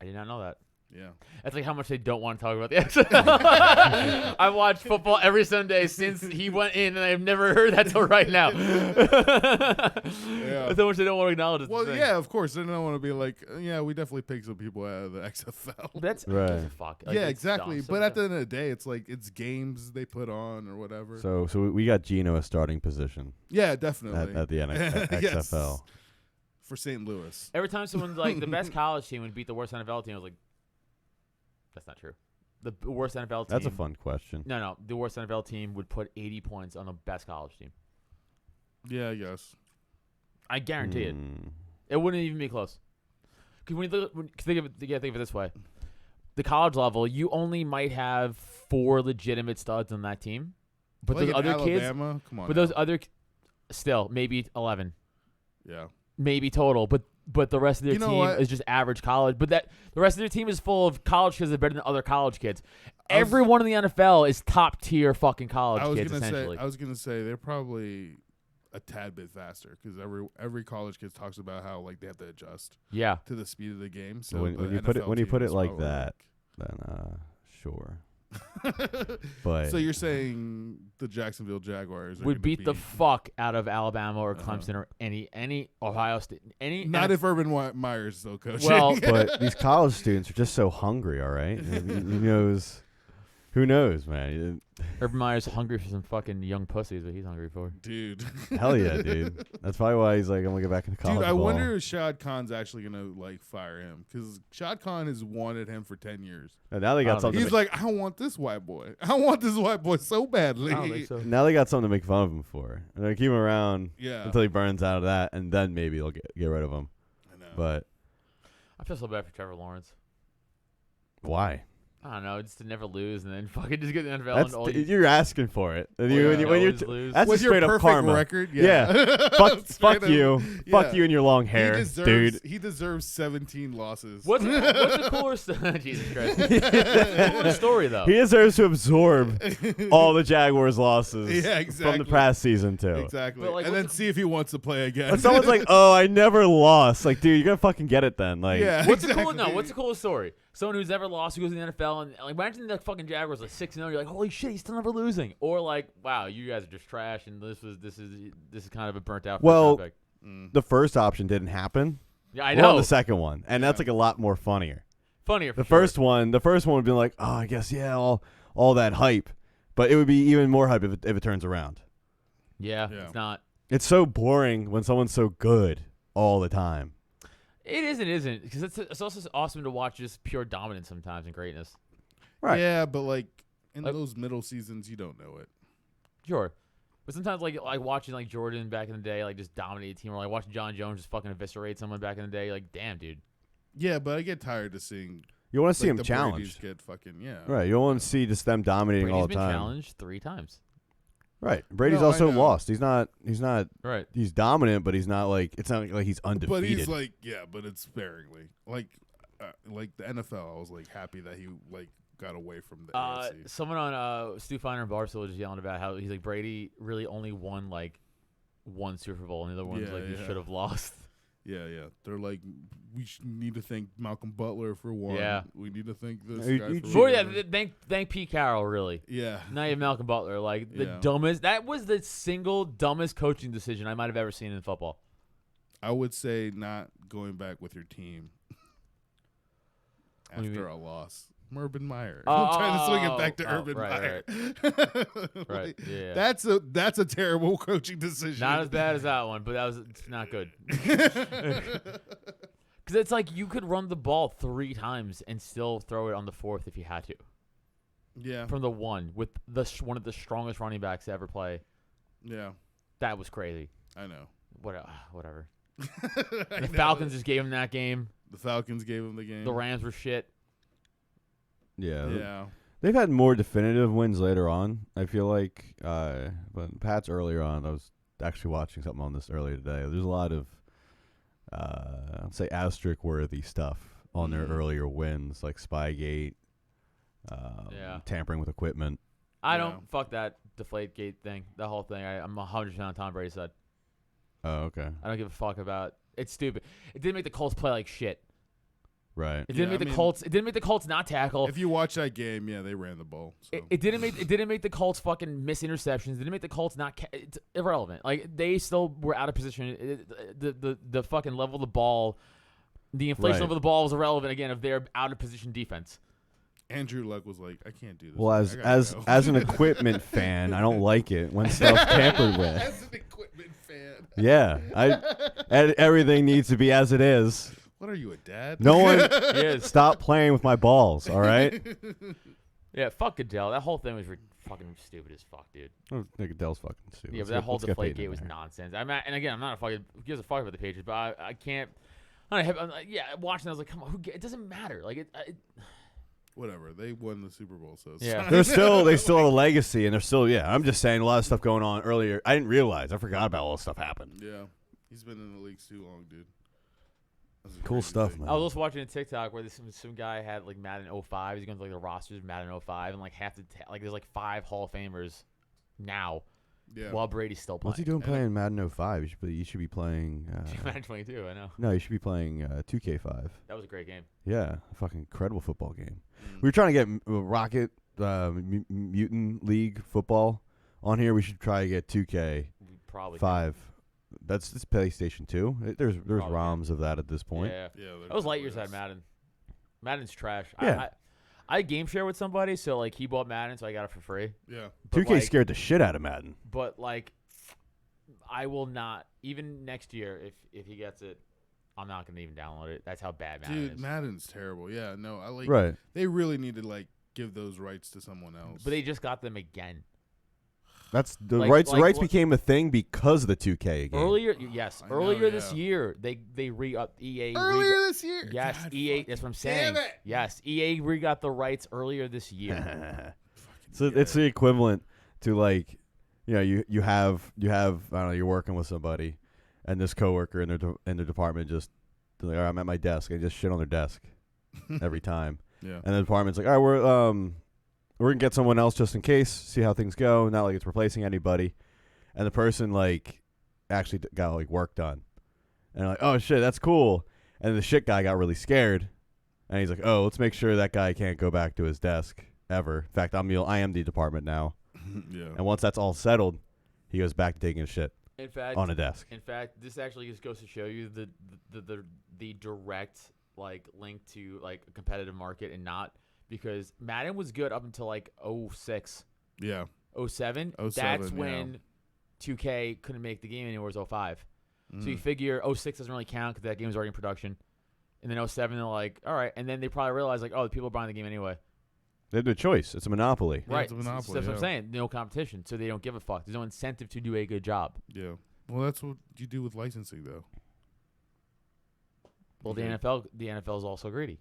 I did not know that. Yeah. That's like how much they don't want to talk about the XFL. I've watched football every Sunday since he went in, and I've never heard that till right now. That's how much they don't want to acknowledge it. Well, yeah, of course. They don't want to be like, yeah, we definitely picked some people out of the XFL. That's Right. gives a fuck. Like, yeah, it's exactly. dumb. So But at the dumb. end of the day, it's like it's games they put on or whatever. So we got Geno a starting position yeah, definitely. at the XFL. Yes. For St. Louis. Every time someone's like the best college team would beat the worst NFL team, I was like, that's not true. The worst NFL team. That's a fun question. No. The worst NFL team would put 80 points on the best college team. Yeah, I guess. I guarantee it. Hmm. It wouldn't even be close. Because think of it this way: the college level, you only might have 4 legitimate studs on that team, But like those other Alabama, kids, come on. but those other, still maybe 11, yeah. maybe total. But the rest of their team is just average college. But the rest of their team is full of college kids that are better than other college kids. Everyone in the NFL is top tier fucking college kids. Essentially, I was gonna say they're probably a tad bit faster because every college kid talks about how like they have to adjust. Yeah. To the speed of the game. So when you put it like that, then sure. But so you're saying the Jacksonville Jaguars would beat the fuck out of Alabama or Clemson or any Ohio State, not if Urban Meyer's still coaching. Well, but these college students are just so hungry. All right, who knows, man. Urban Meyer's hungry for some fucking young pussies, what he's hungry for. Dude. Hell yeah, dude. That's probably why he's like, I'm gonna get back into college. Dude, I ball. wonder if Shad Khan's actually gonna like fire him because Shad Khan has wanted him for 10 years. And now they got something. He's like, I want this white boy. I want this white boy so badly. I don't think so. Now they got something to make fun of him for. And they keep him around Yeah. until he burns out of that, and then maybe they'll get rid of him. I know. But I feel so bad for Trevor Lawrence. why? I don't know, just to never lose and then fucking just get the NFL. That's you're asking for it. And Well, you- yeah. when Always you're lose. that's With a your straight up perfect karma. record, Fuck Straight up. you. Yeah. Fuck you and your long hair, dude. He deserves 17 losses. What's the cooler story? Jesus Christ. What's the cooler story, though? He deserves to absorb all the Jaguars' losses Yeah, from exactly. the past season too. Exactly. But, like, and then what's see if he wants to play again. But someone's like, "Oh, I never lost." Like, dude, you're gonna fucking get it then. Like, yeah, What's exactly. the coolest story? Someone who's never lost who goes to the NFL and like imagine the fucking Jaguars like 6-0. You're like, holy shit, he's still never losing. Or like, wow, you guys are just trash, and this is kind of a burnt out. Well, first round pick. the first option didn't happen. Yeah, I We're on know. the second one, and that's like a lot more funnier. Funnier. For The sure. first one would be like, "Oh, I guess yeah, all that hype," but it would be even more hype if it turns around. Yeah, Yeah. it's not. It's so boring when someone's so good all the time. It isn't because it's also awesome to watch just pure dominance sometimes and greatness. Right. Yeah, but like in Like- those middle seasons, you don't know it. Sure. But sometimes like watching like Jordan back in the day like just dominate a team, or like watching John Jones just fucking eviscerate someone back in the day, like damn dude. Yeah, but I get tired of seeing. You want to see like, him the Brady's challenged, get fucking right? You don't want to see just them dominating Brady's all the been time, challenged 3 times. right? Brady's No, I also know. lost. He's not. Right. He's dominant, but he's not like. It's not like he's undefeated. But he's like, yeah, but it's sparingly. Like the NFL, I was like happy that he like got away from the AFC. Someone on Stu Feiner and Barstool was just yelling about how he's like Brady really only won like 1 Super Bowl, and the other ones Yeah, like he yeah. should have lost. Yeah. They're like, we need to thank Malcolm Butler for one. Yeah. We need to thank this You- guy you for should- Sure, one. yeah. Thank Pete Carroll, really. Yeah. Not even Malcolm Butler. Like the Yeah. dumbest. That was the single dumbest coaching decision I might have ever seen in football. I would say not going back with your team What do you after mean? a loss. Urban Meyer. Oh, I'm trying to swing it back to oh, Urban right, Meyer. Right, Like, yeah. That's a terrible coaching decision. Not as bad as that one, but it's not good. Because it's like you could run the ball 3 times and still throw it on the 4th if you had to. Yeah. From the 1 with one of the strongest running backs to ever play. Yeah. That was crazy. I know. Whatever. I The know. Falcons just gave him that game. The Falcons gave him the game. The Rams were shit. yeah. Yeah. They've had more definitive wins later on. I feel like, but Pat's earlier on. I was actually watching something on this earlier today. There's a lot of, I'd say asterisk-worthy stuff on their earlier wins, like Spygate, tampering with equipment. I Yeah. don't fuck that Deflategate thing. The whole thing. I'm 100% on Tom Brady's side. Oh, okay, I don't give a fuck about. It's stupid. It didn't make the Colts play like shit. right. It didn't Yeah, make I the mean, Colts. It didn't make the Colts not tackle. If you watch that game, yeah, they ran the ball. So. It didn't make the Colts fucking miss interceptions. It didn't make the Colts not. It's irrelevant. Like they still were out of position. The fucking level of the ball, the inflation Right. level of the ball was irrelevant again of their out of position defense. Andrew Luck was like, I can't do this. Well, I as gotta as go. as an equipment fan, I don't like it when stuff's tampered with. As an equipment fan. Yeah, everything needs to be as it is. What are you, a dad? No one Yes. stop playing with my balls. All right. Yeah, fuck Goodell. That whole thing was fucking stupid as fuck, dude. Oh, Goodell's fucking stupid. Yeah, but that whole Deflategate was nonsense. And again, I'm not a fucking who gives a fuck about the Patriots, but I can't. I'm like, yeah, watching, I was like, come on, it doesn't matter. Like whatever. They won the Super Bowl, so it's Yeah. fine. they still have a legacy, and they're still. Yeah, I'm just saying a lot of stuff going on earlier. I didn't realize. I forgot about all this stuff happened. Yeah, he's been in the leagues too long, dude. That's a Cool crazy stuff, thing. man. I was also watching a TikTok where some guy had like Madden 05. He's going to like the rosters of Madden 05, and like like there's like 5 Hall of Famers now. Yeah. While Brady's still playing. What's he doing playing Madden 05? You should be playing. Madden 22, I know. No, you should be playing 2K5. That was a great game. Yeah, a fucking incredible football game. We were trying to get Rocket Mutant League football on here. We should try to get 2K5. We probably That's PlayStation 2. There's Probably ROMs of that at this point. Yeah. Yeah, That was light years out of Madden. Madden's trash. Yeah. I game share with somebody, so like he bought Madden, so I got it for free. Yeah. But, 2K like, scared the shit out of Madden. But like, I will not even next year if he gets it. I'm not gonna even download it. That's how bad Madden Dude, is. Madden's terrible. Yeah, no, I like. Right. They really need to like give those rights to someone else. But they just got them again. That's the Like- rights. like rights what- became a thing because of the 2K game. Earlier, yes, I know, earlier this yeah. year they re-upped EA. earlier this year. Yes, God, EA. fuck. That's what I'm saying. Damn it. Yes, EA re-got the rights earlier this year. So it's the equivalent to like, you have I don't know, you're working with somebody, and this coworker in their department just they're like, all right, I'm at my desk. I just shit on their desk every time, Yeah. and the department's like, all right, we're gonna get someone else just in case, see how things go. Not like it's replacing anybody, and the person like actually got like work done, and like, oh shit, that's cool. And the shit guy got really scared, and he's like, oh, let's make sure that guy can't go back to his desk ever. In fact, I am the department now. Yeah. And once that's all settled, he goes back to taking a shit In fact, on a desk. In fact, this actually just goes to show you the direct like link to like a competitive market and not because Madden was good up until like 06, Yeah. 07. 07, That's yeah. when 2K couldn't make the game anymore. It was 05. So you Mm. figure 06 doesn't really count because that game was already in production. And then 07, they're like, all right. And then they probably realized like, oh, the people are buying the game anyway. They have no choice. It's a monopoly. Yeah, Right. it's a monopoly, That's what I'm yeah. saying. No competition. So they don't give a fuck. There's no incentive to do a good job. Yeah. Well, that's what you do with licensing, though. Well, Okay. the NFL is also greedy.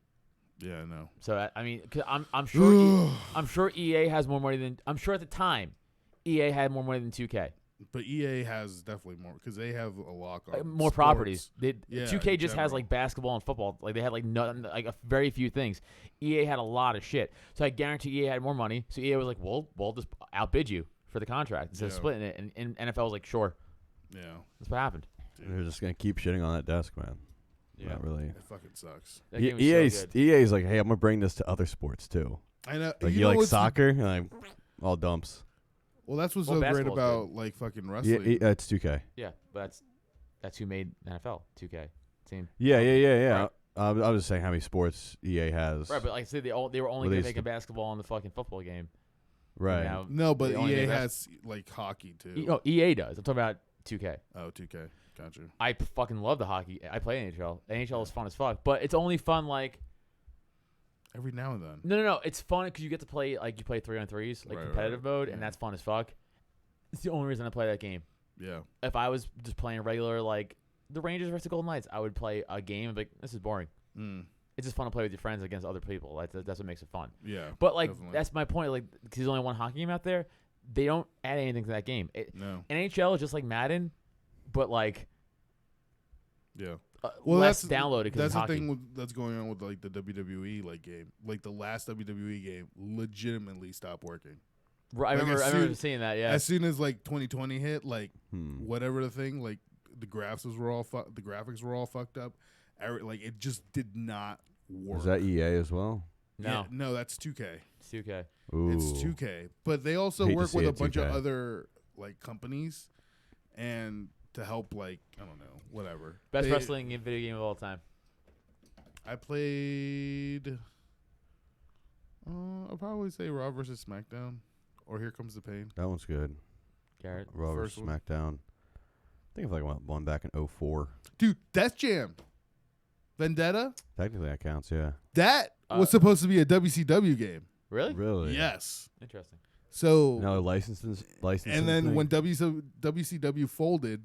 Yeah, I know. So I mean, 'cause I'm sure I'm sure EA has more money than I'm sure at the time EA had more money than 2K. But EA has definitely more because they have a lock on More sports. properties. Yeah, 2K in just has general. like basketball and football. Like they had like nothing, like a very few things. EA had a lot of shit. So I guarantee EA had more money. So EA was like, "Well, we'll just outbid you for the contract instead of Yeah. splitting it." And NFL was like, "Sure." Yeah. That's what happened. They're just gonna keep shitting on that desk, man. Yeah. Not really. It fucking sucks. That game was EA's so good. EA's like, hey, I'm gonna bring this to other sports too. I know. Like you you know like what's soccer, and like all dumps. well, that's what's Well, so great basketball's about like fucking Yeah, wrestling. it's 2K. Yeah, but that's who made NFL 2K team. Yeah. Right. I was just saying how many sports EA has. Right, but like I said, they were only Well, going they to make a basketball and the fucking football game. Right. Now, No, but they only EA made has like hockey too. No, EA does. I'm talking about 2K. Oh, 2K. Gotcha. I fucking love the hockey. I play NHL. NHL is fun as fuck, but it's only fun like Every now and then. no. It's fun because you get to play like you play 3-on-3s, like Right, competitive right, mode, yeah. and that's fun as fuck. It's the only reason I play that game. Yeah. If I was just playing regular like the Rangers versus Golden Knights, I would play a game and be like, this is boring. Mm. It's just fun to play with your friends against other people. That's what makes it fun. Yeah. But like definitely. that's my point. Like, 'cause there's only one hockey game out there, they don't add anything to that game. No. NHL is just like Madden, but like Yeah. less downloaded because That's it's the hockey. thing that's going on with like the WWE like game. Like the last WWE game legitimately stopped working. I like, remember as I remember soon- seeing that. Yeah, As soon as like 2020 hit, like Hmm. whatever the thing, like the graphics were all fucked up. Like it just did not work. Is that EA as well? no, Yeah, no, that's 2K. it's 2K. Ooh. It's 2K, but they also Hate to work see with a it, bunch of 2K. other like companies, and to help like I don't know whatever. Best They- wrestling video game of all time. I played. I'll probably say Raw versus SmackDown, or Here Comes the Pain. That one's good. Garrett. Raw First vs. one. SmackDown. I think if I went one back in 04. Dude, Death Jam, Vendetta. Technically, that counts. Yeah. That was supposed to be a WCW game. Really? Really? Yes. Interesting. So No licensing. and then when WCW folded,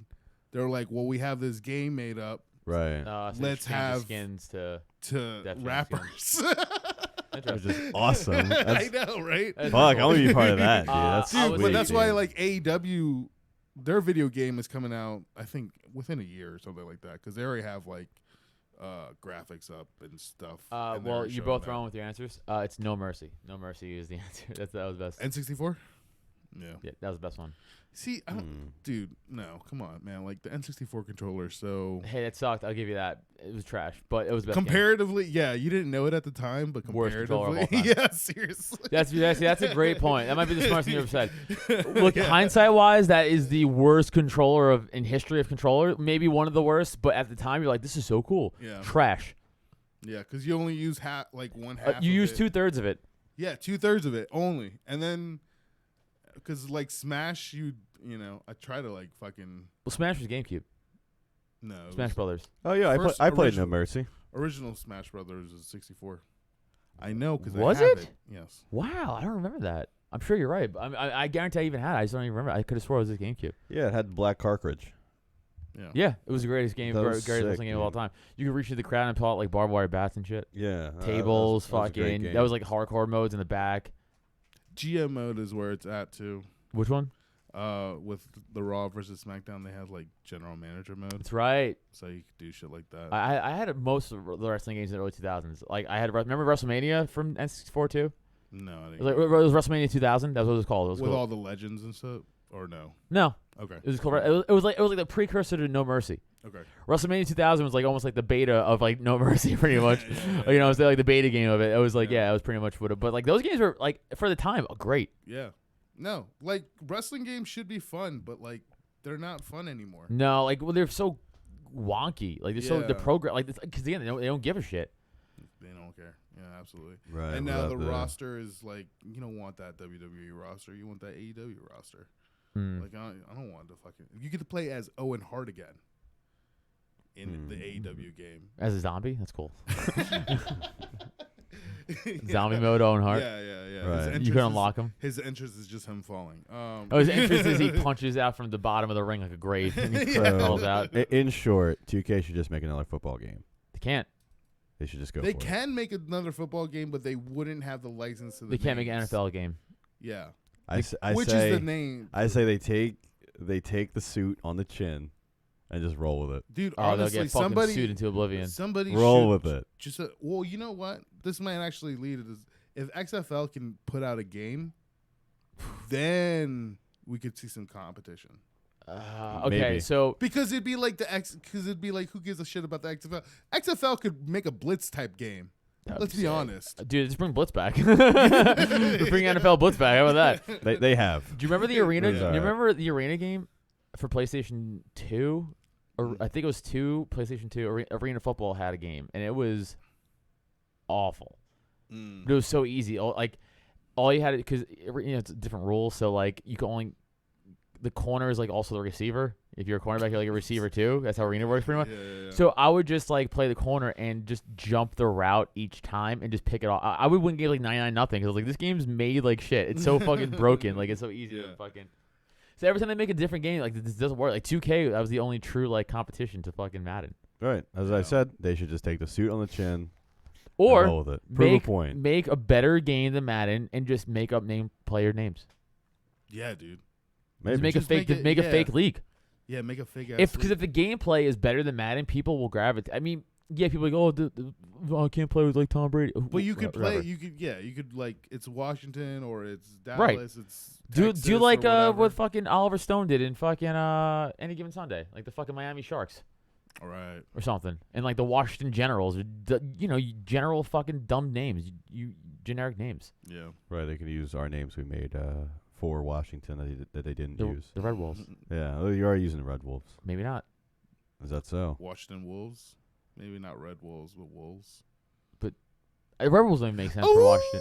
they were like, "Well, we have this game made up right. So Let's change the have- skins to to Death Jam rappers." which is awesome. I know, right? That's Fuck, I cool. want to be part of that, dude. That's I Dude, was but sweet, that's why dude. like AEW, their video game is coming out. I think within a year or something like that, because they already have like graphics up and stuff. and Well, they're you're showing both that. wrong with your answers. It's No Mercy. No Mercy is the answer. That was the best. N64. Yeah. Yeah, that was the best one. See, I don't, dude. No, come on, man. Like the N64 controller. So Hey, that sucked. I'll give you that. It was trash, but it was the best. Game. comparatively, yeah, you didn't know it at the time, but Worst controller of all comparatively, time. yeah, seriously. That's a great point. That might be the smartest thing you ever said. Look, hindsight wise, that is the worst controller in history of controller. Maybe one of the worst, but at the time you're like, this is so cool. Yeah. Trash. Yeah, because you only use one half. You of use it. 2/3 of it. Yeah, 2/3 of it only, and then because like Smash, you know, I try to like fucking Well, Smash was GameCube. no it Smash was- Brothers. Oh yeah, First I played No original- Mercy. Original Smash Brothers is 64. I know because Was I have it? Yes. Wow, I don't remember that. I'm sure you're right, but I guarantee I even had it. I just don't even remember. I could have swore it was a GameCube. Yeah, it had the black cartridge. Yeah. Yeah, it was the greatest game, That greatest was sick, wrestling game of all dude. time. You could reach to the crowd and pull out like barbed wire bats and shit. Yeah, Tables, that was a great fucking. game. That was like hardcore modes in the back. GM mode is where it's at too. Which one? With the Raw versus SmackDown, they have like general manager mode, That's right. so you could do shit like that. I had most of the wrestling games in the early 2000s. Like I had remember WrestleMania from N64 too. no, I It didn't. was, like, it was WrestleMania 2000. That's what it was called. It was With cool. all the legends and stuff, or no? No, Okay. it was cool. It was like the precursor to No Mercy. Okay. WrestleMania 2000 was like almost like the beta of like No Mercy, pretty much. You know, it was like the beta game of it. It was like Yeah. it was pretty much what. But like those games were like for the time great. Yeah. No, like wrestling games should be fun, but like they're not fun anymore. No, like well, they're so wonky. Like they're so the Yeah. program like because again they don't give a shit. They don't care. Yeah, absolutely. Right. And now without the roster is like, you don't want that WWE roster. You want that AEW roster. Hmm. Like I don't want to fucking. You get to play as Owen Hart again in the AEW game. As a zombie, that's cool. Zombie mode, Owen Hart. Yeah, yeah, yeah. Right. His You entrance can is- unlock him. His entrance is just him falling. Oh, his entrance is he punches out from the bottom of the ring like a grave and he So, falls out. In short, 2K should just make another football game. They can't. They should just go. They for can make another football game, but they wouldn't have the license to the They can't make an names. NFL game. Yeah. It. I Which say, is the name? I say they take the suit on the chin and just roll with it. Dude, Oh, honestly, they'll get fucking somebody sued into oblivion. Somebody Roll should with it. Just well, you know what? This might actually lead to this. If XFL can put out a game, then we could see some competition. Okay, Maybe. so Because it'd be like because it'd be like, who gives a shit about the XFL? XFL could make a blitz type game. That would Let's be sick. honest. Dude, just bring Blitz back. Bring NFL Blitz back. How about that? They have. Do you remember the arena? Yeah. Do you remember the arena game for PlayStation 2? Or I think it was 2, PlayStation 2. Arena Football had a game, and it was awful. But it was so easy. All you had, because it's different rules. So like you can only the corner is like also the receiver. If you're a cornerback, you're like a receiver too. That's how arena works pretty much. Yeah. So I would just like play the corner and just jump the route each time and just pick it off. I would win game like 99-0 because I was like, this game's made like shit. It's so fucking broken. Like it's so easy to fucking. So every time they make a different game, like this doesn't work. Like 2K, that was the only true like competition to fucking Madden. Right. As I said, they should just take the suit on the chin and Or roll with it. Prove a point. make a better game than Madden and just make up player names. Yeah, dude. Maybe. Just make Just a fake. make it- make yeah. a fake league. Yeah, make a fake ass. Because if the gameplay is better than Madden, people will gravitate. I mean, yeah, people are like, I can't play with like Tom Brady. but you could play. Whatever. You could like it's Washington or it's Dallas. Right. It's Do Texas like or whatever. what fucking Oliver Stone did in fucking Any Given Sunday, like the fucking Miami Sharks All right. or something, and like the Washington Generals, general fucking dumb names, you generic names. Yeah. Right. They could use our names we made for Washington that they didn't use. The Red Wolves, Yeah. Oh, you are using the Red Wolves. maybe not. Is that so? Washington Wolves. Maybe not Red Wolves, but Wolves. Red Wolves don't even make sense for Washington.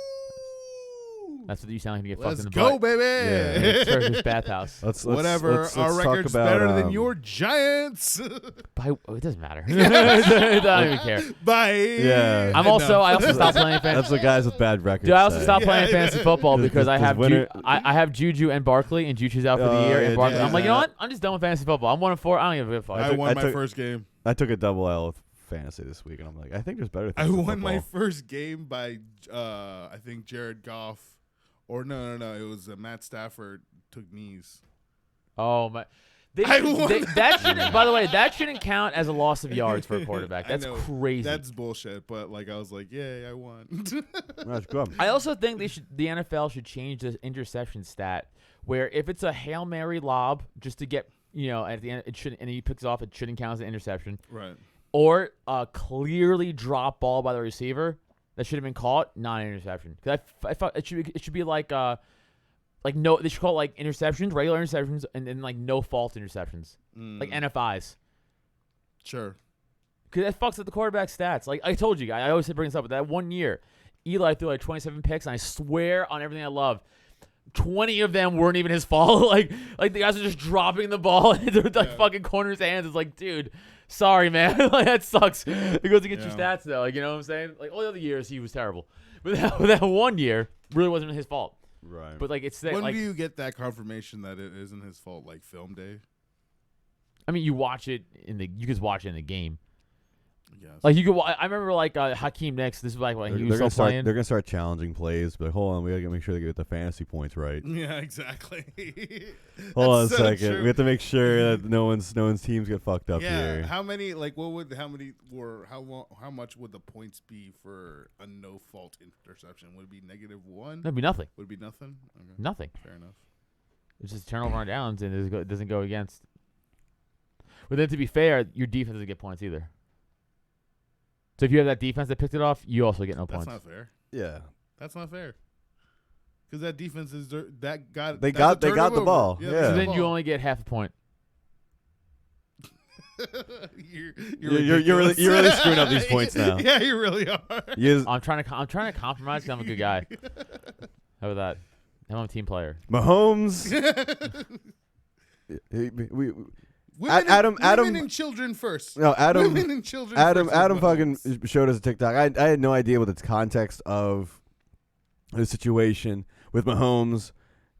That's what you sound like you get fucked Let's in the go, butt. baby. Yeah, Turkish bathhouse. Let's Whatever. let's Our talk record's about, better than your Giants. It doesn't matter. I don't even care. Bye. Yeah. I also stopped playing fantasy. That's what guys with bad records. Dude, I also say. stopped playing fantasy football because I Does have winner- I have Juju and Barkley, and Juju's out for the Oh, year. yeah, And Barkley, yeah, I'm like, you know yeah. what? I'm just done with fantasy football. I'm 1-4. I don't give a fuck. I took- won I my took- first game. I took a double L with fantasy this week, and I'm like, I think there's better I things. won my first game by I think Jared Goff, or no, it was Matt Stafford took knees. Oh my! I won that shouldn't. By the way, that shouldn't count as a loss of yards for a quarterback. That's crazy. That's bullshit. But like, I was like, yay, I won. That's good. I also think the NFL should change the interception stat, where if it's a Hail Mary lob just to get at the end it shouldn't, and he picks it off, it shouldn't count as an interception. Right. Or a clearly dropped ball by the receiver that should have been caught, not an interception. Because I thought it should be like no, they should call it like interceptions, regular interceptions, and then like no fault interceptions, like NFIs. Sure. Because that fucks up the quarterback stats. Like I told you guys, I always bring this up. But that 1 year, Eli threw like 27 picks, and I swear on everything I love, 20 of them weren't even his fault. like the guys were just dropping the ball into the fucking corner's hands. It's like, dude, sorry, man. Like that sucks. It goes against your stats though. Like, you know what I'm saying? Like all the other years he was terrible, but that 1 year really wasn't his fault. Right. But like it's that. When Like, do you get that confirmation that it isn't his fault? Like film day. I mean, you watch it you just watch it in the game. Yes. Like you could. I remember like Hakeem Nicks. This is like when he was still playing. They're gonna start challenging plays, but hold on, we gotta make sure they get the fantasy points right. Yeah, exactly. Hold on a so second. true. We have to make sure that no one's teams get fucked up here. How much would the points be for a no fault interception? Would it be -1? That'd be nothing. Would it be nothing? Okay. Nothing. Fair enough. It's just turnover on downs, and it doesn't go against. But then, to be fair, your defense doesn't get points either. So if you have that defense that picked it off, you also get no That's points. not fair. Yeah. That's not fair. Because that defense is that got They that's got a the turnover. ball. Yeah. Yeah. So the then you ball. only get half a point. You're really screwing up these points now. Yeah, you really are. I'm trying to compromise because I'm a good guy. How about that? I'm a team player. Mahomes. Women Adam and children first. No, Adam. Women and children Adam first. fucking showed us a TikTok. I had no idea what the context of the situation with Mahomes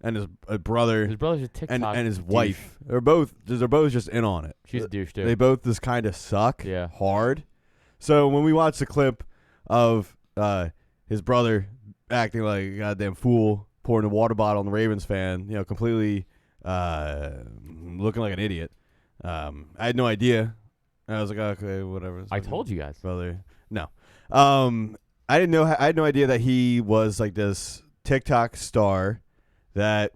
and his brother. His brother's a TikTok and his douche. wife. They're both just in on it. She's a douche too. They both just kind of suck. Yeah. Hard. So when we watch the clip of his brother acting like a goddamn fool, pouring a water bottle on the Ravens fan, completely looking like an idiot. I had no idea. I was like, okay, whatever. I told you guys. Brother. No. I didn't know. I had no idea that he was like this TikTok star that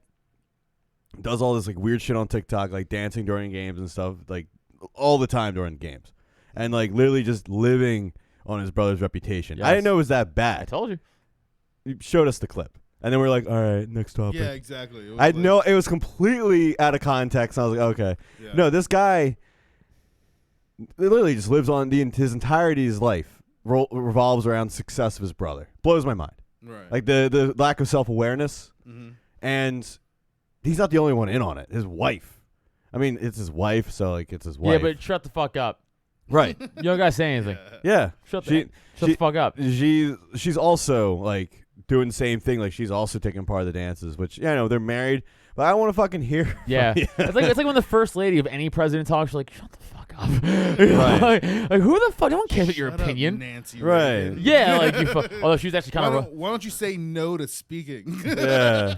does all this like weird shit on TikTok, like dancing during games and stuff, like all the time during games, and like literally just living on his brother's reputation. Yes. I didn't know it was that I bad. told you. He showed us the clip, and then we're like, all right, next topic. Yeah, exactly. I know it was completely out of context. I was like, okay, Yeah. no, this guy literally just lives on his entirety of his life revolves around the success of his brother. Blows my mind. Right. Like the lack of self-awareness. Mm-hmm. And he's not the only one in on it. His wife. I mean, it's his wife, so like it's his wife. Yeah, but shut the fuck up. Right. You don't gotta say anything. Yeah. Shut the fuck up. She's also like doing the same thing. Like she's also taking part of the dances, which they're married, but I want to fucking hear. Yeah. It's like when the first lady of any president talks, she's like, shut the fuck up. Right. like who the fuck? No one cares about your Shut up, opinion. Nancy Right. Reagan. Yeah, like you. Although she was actually kind of. Why don't you say no to speaking? Yeah.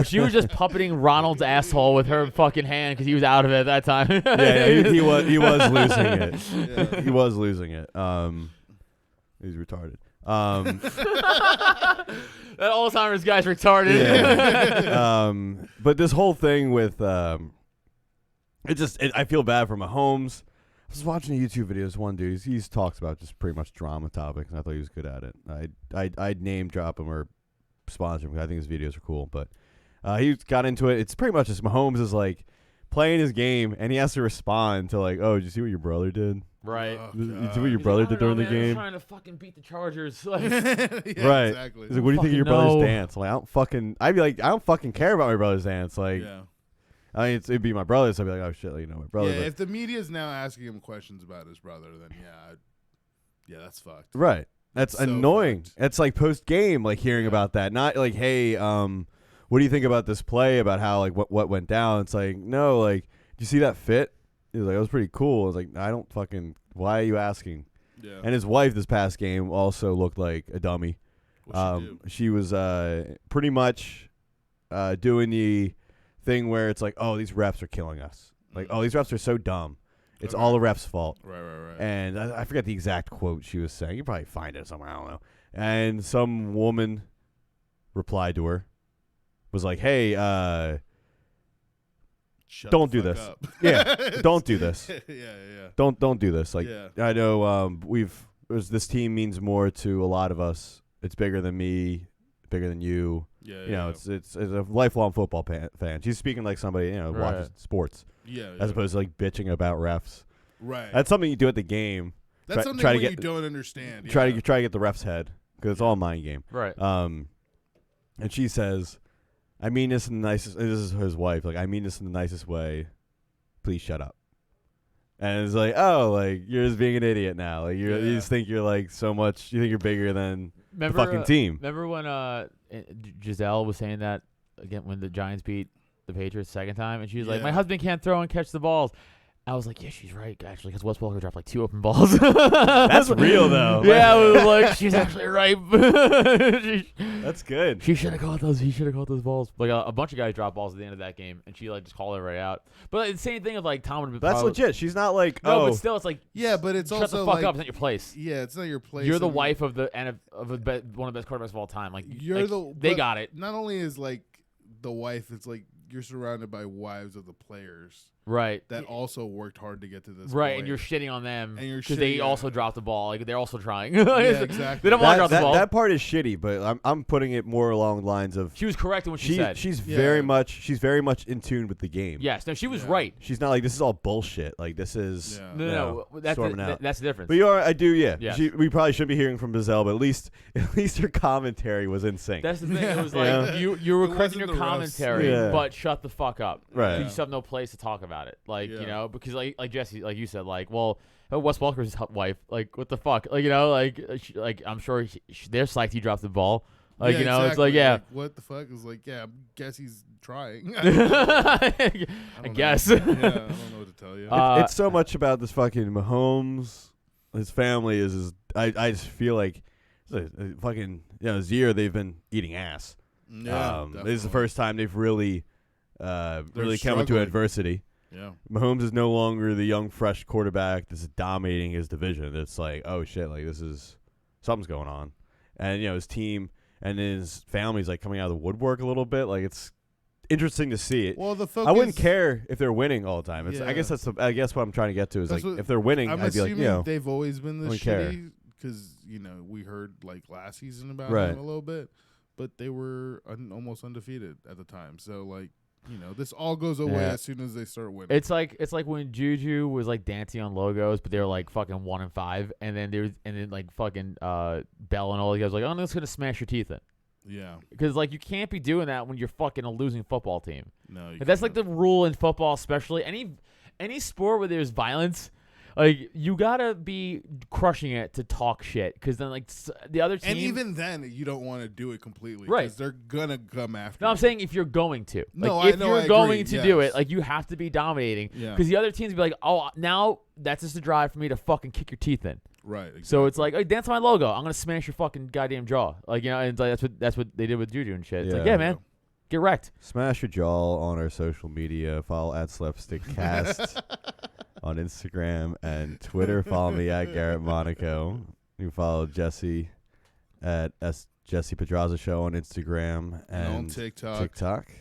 She was just puppeting Ronald's asshole with her fucking hand because he was out of it at that time. He was losing it. Yeah. He was losing it. He's retarded. That Alzheimer's guy's retarded. Yeah. But this whole thing with I feel bad for Mahomes. I was watching a YouTube video. This one dude, he talks about just pretty much drama topics, and I thought he was good at it. I'd name drop him or sponsor him because I think his videos are cool. But he got into it. It's pretty much just Mahomes is like playing his game, and he has to respond to like, oh, did you see what your brother did? Right. Oh, Did you God. see what your He's brother like, did I don't during the know, man, I'm game? trying to fucking beat the Chargers. Like, Yeah, Right. Exactly. He's like, what do you think of your Fucking brother's no. dance? I'm like, I'd be like, I don't fucking care about my brother's dance. Like, Yeah. I mean, it'd be my brother, so I'd be like, oh shit, like, my brother. Yeah. but- If the media's now asking him questions about his brother, then yeah, that's fucked. Right. That's So annoying. fucked. It's like post game, like hearing about that. Not like, hey, what do you think about this play? About how like what went down? It's like, no, like, do you see that fit? he was like, it was pretty cool. I was like, I don't fucking. Why are you asking? Yeah. And his wife this past game also looked like a dummy. She was pretty much doing the thing where it's like, oh, these refs are killing us. Like, oh, these refs are so dumb. It's all the refs' fault. Right. And I forget the exact quote she was saying. You probably find it somewhere. I don't know. And some woman replied to her, was like, hey, don't do this. Yeah, don't do this. Yeah. Don't do this. Like, Yeah. I know this team means more to a lot of us. It's bigger than me, bigger than you. Yeah. You know, it's a lifelong football fan. She's speaking like somebody, watches sports. Yeah. As opposed to like bitching about refs. Right. That's something you do at the game. That's something when you don't understand. Yeah. Try to get the ref's head because it's all a mind game. Right. And she says, "I mean this in the nicest." This is his wife. Like, I mean this in the nicest way. Please shut up. And it's like, oh, like you're just being an idiot now. Like you just think you're like so much. You think you're bigger than the fucking team. Remember when Giselle was saying that again when the Giants beat the Patriots the second time, and she was like, "My husband can't throw and catch the balls." I was like, yeah, she's right, actually, because Wes Welker dropped like 2 open balls. That's real, though. Yeah, I was like, she's actually right. That's good. He should have caught those balls. Like a bunch of guys dropped balls at the end of that game, and she like just called it right out. But it's the same thing of like Tom would. That's legit. She's not like no, but still, it's like but it's shut also the fuck like, up. It's not your place. Yeah, it's not your place. You're the wife of the one of the best quarterbacks of all time. Like they got it. Not only is like the wife, it's like you're surrounded by wives of the players. Right. That also worked hard to get to this right, point. and you're shitting on them because they also dropped the ball. Like they're also trying. Yeah, exactly. They don't want to drop the ball. That part is shitty, but I'm putting it more along the lines of she was correct in what she said. She's very much in tune with the game. Yes, no, she was right. She's not like this is all bullshit. Like this is no, that's the difference. But I do, yeah. Yes. We probably shouldn't be hearing from Giselle, but at least her commentary was in sync. That's the thing. It was like you were correcting your commentary, but shut the fuck up. Right. You just have no place to talk about it. Like you know, because like Jesse, like you said, like Wes Welker's wife, like what the fuck, like like I'm sure they're psyched he dropped the ball. Like exactly. It's like like, what the fuck is like I guess he's trying. I guess. Yeah, I don't know what to tell you. It's so much about this fucking Mahomes. His family is. I just feel like fucking this year they've been eating ass. Yeah, this is the first time they've really come into adversity. Yeah, Mahomes is no longer the young, fresh quarterback that's dominating his division. It's like, oh shit, like something's going on, and his team and his family's like coming out of the woodwork a little bit. Like it's interesting to see it. Well, the focus, I wouldn't care if they're winning all the time. I guess what I'm trying to get to is if they're winning, I'd be like, they've always been this shitty because we heard like last season about them a little bit, but they were almost undefeated at the time. So like. This all goes away as soon as they start winning. It's like when Juju was like dancing on logos, but they were like fucking 1-5, and then like fucking Bell and all the guys were like, oh, no, it's gonna smash your teeth in. Yeah, because like you can't be doing that when you're fucking a losing football team. No, that's like the rule in football, especially any sport where there's violence. Like you gotta be crushing it to talk shit, because then like the other team, and even then you don't want to do it completely, right? Because they're gonna come after. No, I'm saying if you're going to, like, if you're going to do it, like you have to be dominating, because the other teams be like, oh, now that's just a drive for me to fucking kick your teeth in, right? Exactly. So it's like, hey, dance my logo, I'm gonna smash your fucking goddamn jaw, like and like, that's what they did with Juju and shit. It's like, yeah, man. Get wrecked. Smash your jaw on our social media. Follow @SlapstickCast on Instagram and Twitter. Follow me @Garrett Monaco. You can follow Jesse at Jesse Pedraza Show on Instagram and on TikTok.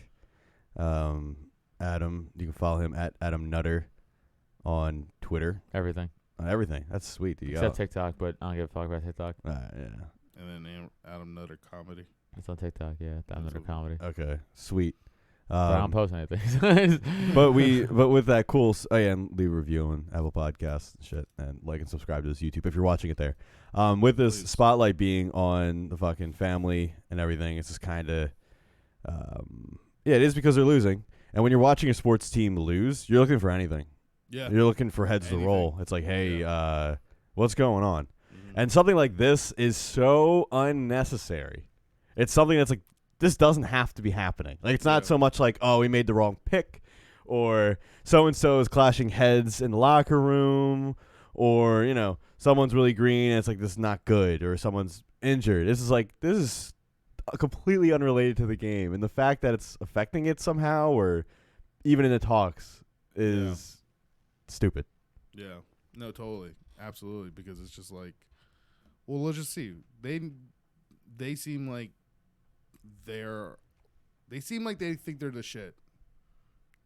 Adam, you can follow him @Adam Nutter on Twitter. Everything. Everything. That's sweet. Except TikTok, but I don't give a fuck about TikTok. Yeah. And then Adam Nutter Comedy. It's on TikTok, yeah. Adam Nutter Comedy. Okay, sweet. But I don't post anything. but with that cool, and leave a review on Apple Podcasts and shit, and like and subscribe to this YouTube if you're watching it there. With this spotlight being on the fucking family and everything, it's just kind of, it is because they're losing. And when you're watching a sports team lose, you're looking for anything. Yeah, you're looking for heads to roll. It's like, hey, what's going on? Mm-hmm. And something like this is so unnecessary. It's something that's like, this doesn't have to be happening. Like, it's not so much like, oh, we made the wrong pick, or so-and-so is clashing heads in the locker room, or, someone's really green and it's like, this is not good, or someone's injured. This is completely unrelated to the game. And the fact that it's affecting it somehow, or even in the talks, is stupid. Yeah. No, totally. Absolutely. Because it's just like, well, let's just see. They seem like they think they're the shit.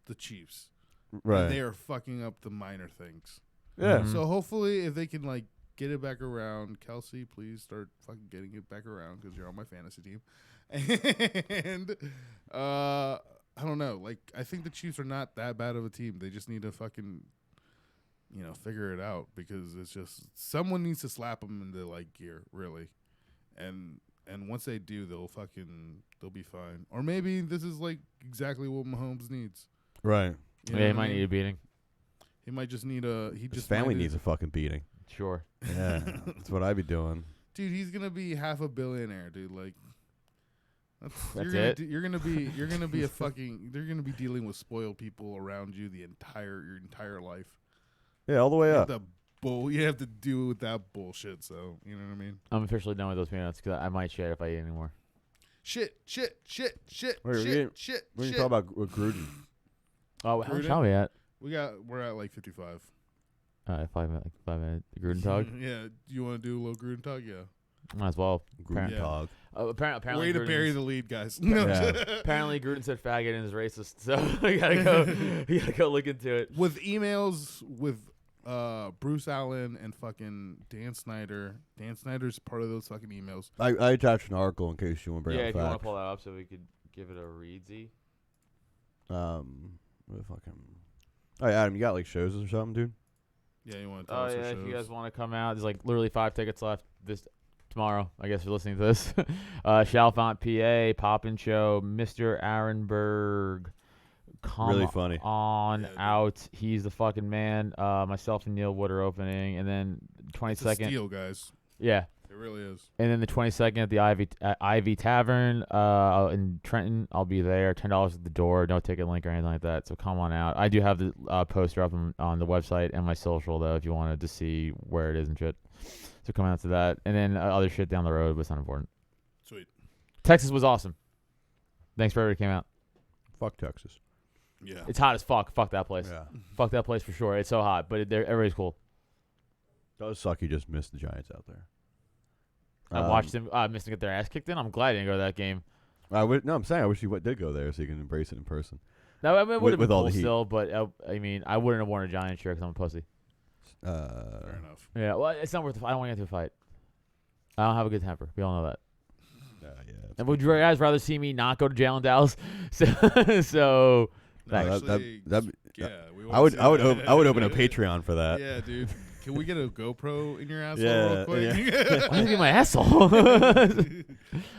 The Chiefs. Right. And they are fucking up the minor things. Yeah. Mhm. So hopefully if they can like get it back around, Kelsey, please start fucking getting it back around because you're on my fantasy team. And I don't know. Like, I think the Chiefs are not that bad of a team. They just need to fucking, figure it out, because it's just someone needs to slap them into like gear, really. And once they do, they'll be fine. Or maybe this is like exactly what Mahomes needs. Right. You know Yeah, he what I might mean? need a beating. He might just need a. His family needs a fucking beating. Sure. Yeah, that's what I'd be doing. Dude, he's gonna be half a billionaire, dude. Like, That's it? You're gonna be a fucking. You're gonna be dealing with spoiled people around you your entire life. Yeah, all the way You up. have you have to deal with that bullshit. So you know what I mean? I'm officially done with those peanuts because I might shit if I eat anymore. Shit. Wait, Shit. We're gonna talk about Gruden. Oh, how much Gruden? time are we at? We're at like 55. 5 minutes. Gruden talk. Yeah. You want to do a little Gruden talk? Yeah. Might as well. Gruden Yeah. talk. Apparently Way to Gruden's- bury the lead, guys. Yeah. Apparently Gruden said faggot and is racist, so we gotta go look into it. With emails with Bruce Allen and fucking Dan Snyder. Dan Snyder's part of those fucking emails. I attached an article in case you want to bring Yeah, up if you want to facts. pull that up so we could give it a readsy. What the fucking. Oh, yeah, Adam, you got like shows or something, dude? Yeah, you want to tell Oh us yeah, your if you shows? guys want to come out, there's like literally 5 tickets left tomorrow. I guess you're listening to this. Chalfont, PA, Poppin' Show, Mr. Arenberg. Come Really funny. on Yeah, dude. out. He's the fucking man. Myself and Neil Wood are opening, and then It's a 22nd. steal, guys. Yeah. It really is. And then the 22nd at the Ivy Tavern in Trenton, I'll be there. $10 at the door, no ticket link or anything like that. So come on out. I do have the poster up on the website and my social though, if you wanted to see where it is and shit. So come out to that, and then other shit down the road, but it's not important. Sweet. Texas was awesome. Thanks for everybody who came out. Fuck Texas. Yeah. It's hot as fuck. Fuck that place. Yeah. Fuck that place for sure. It's so hot, but everybody's cool. Does suck you just missed the Giants out there. I watched them missing get their ass kicked in. I'm glad I didn't go to that game. I'm saying I wish you did go there so you can embrace it in person. No, I mean, it would have With been all cool the heat. still, but I mean, I wouldn't have worn a Giants shirt because I'm a pussy. Fair enough. Yeah, well, it's not worth. I don't want to get into a fight. I don't have a good temper. We all know that. Yeah. And would you guys rather see me not go to jail in Dallas? So No, Thanks. actually, that'd- yeah, we I would wanna see that. I would open a Patreon for that. Yeah, dude. Can we get a GoPro in your asshole Yeah, real quick? why did you be my asshole? All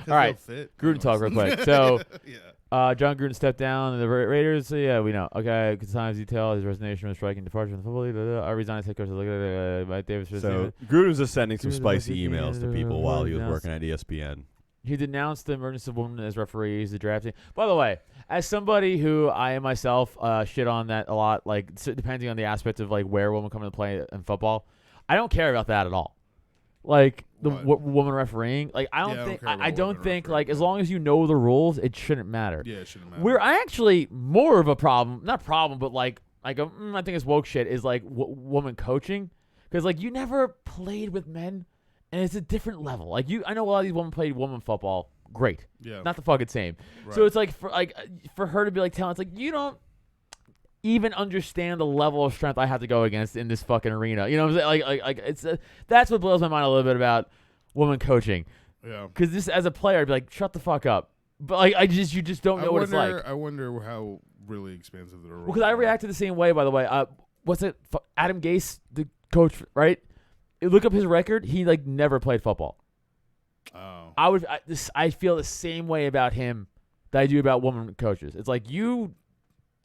right, Gruden talk real quick. So yeah. John Gruden stepped down, and the Raiders. Yeah, we know. Okay, good times detail his resignation from striking departure from the football league. I resigned as head coach. Look at Mike Davis. So Gruden's just sending some Gruden's spicy like, emails to yeah, people while he was yeah. working at ESPN. He denounced the emergence of women as referees, the drafting. By the way, as somebody who I myself shit on that a lot, like depending on the aspect of like where women come into play in football, I don't care about that at all. Like the woman refereeing, like I don't Yeah, I don't think care about I don't women think refereeing, like as yeah. long as you know the rules, it shouldn't matter. Yeah, it shouldn't matter. We're actually more of a problem, not problem, but like I think it's woke shit is like woman coaching, because like you never played with men. And it's a different level. Like I know a lot of these women played woman football. Great. Yeah. Not the fucking same. Right. So it's like for her to be like telling, it's like you don't even understand the level of strength I have to go against in this fucking arena. You know what I'm saying? Like it's that's what blows my mind a little bit about woman coaching. Yeah. Because this as a player, I'd be like, shut the fuck up. But like you just don't know what it's like. I wonder how really expansive the rules. Because I are. reacted the same way. By the way, what's it? Adam Gase, the coach, right? Look up his record. He like never played football. Oh. I feel the same way about him that I do about women coaches. It's like you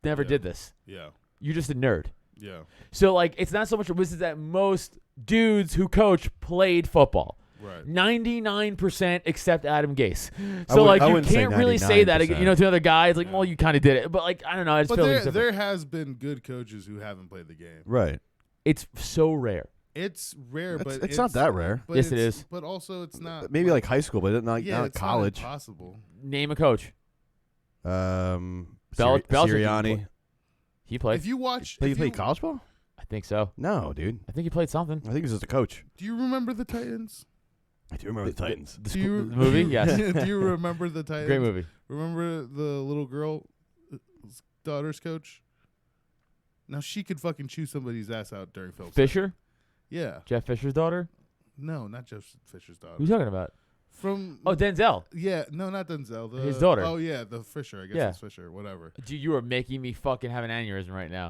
never Yeah. did this. Yeah. You're just a nerd. Yeah. So like it's not so much a business that most dudes who coach played football. Right. 99% except Adam Gase. I So, would- like, I you wouldn't say can't really say that, 99%. to other guys. Like, well, you kind of did it. But, like, I don't know. I just But feel like there, it's different. there has been good coaches who haven't played the game. Right. It's so rare. It's rare, but It's not that rare. But Yes, it it's- is. But also, it's not. Maybe like high school, but not yeah, not it's college. Not impossible. Name a coach. Sirianni. Belichick He played. If you watch, He if played you- college ball? I think so. No, dude. I think he played something. I think he was just a coach. Do you remember the Titans? I do remember the Titans. The, Do you, the movie? Yes. Do you remember the Titans? Great movie. Remember the little girl, daughter's coach? Now she could fucking chew somebody's ass out during film. Fisher? Yeah. Jeff Fisher's daughter? No, not Jeff Fisher's daughter. Who you talking about? From Oh, Denzel. yeah, no, not Denzel. His daughter. Oh yeah, the Fisher. I guess Yeah. it's Fisher. Whatever. Dude, you are making me fucking have an aneurysm right now.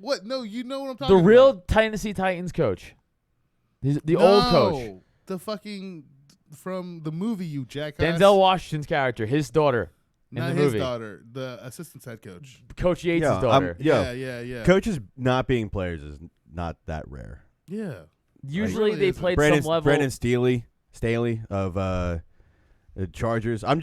What? No, you know what I'm The talking real about. Tennessee Titans coach. He's the old coach. No, the fucking from the movie, you jackass. Denzel Washington's character, his daughter in Not the his movie. daughter, the assistant's head coach. Coach Yates' Yeah, daughter. Yeah. Yeah. Coaches not being players is not that rare. Yeah. Usually really they isn't. played Brandon some level. Brandon Staley of the Chargers. I'm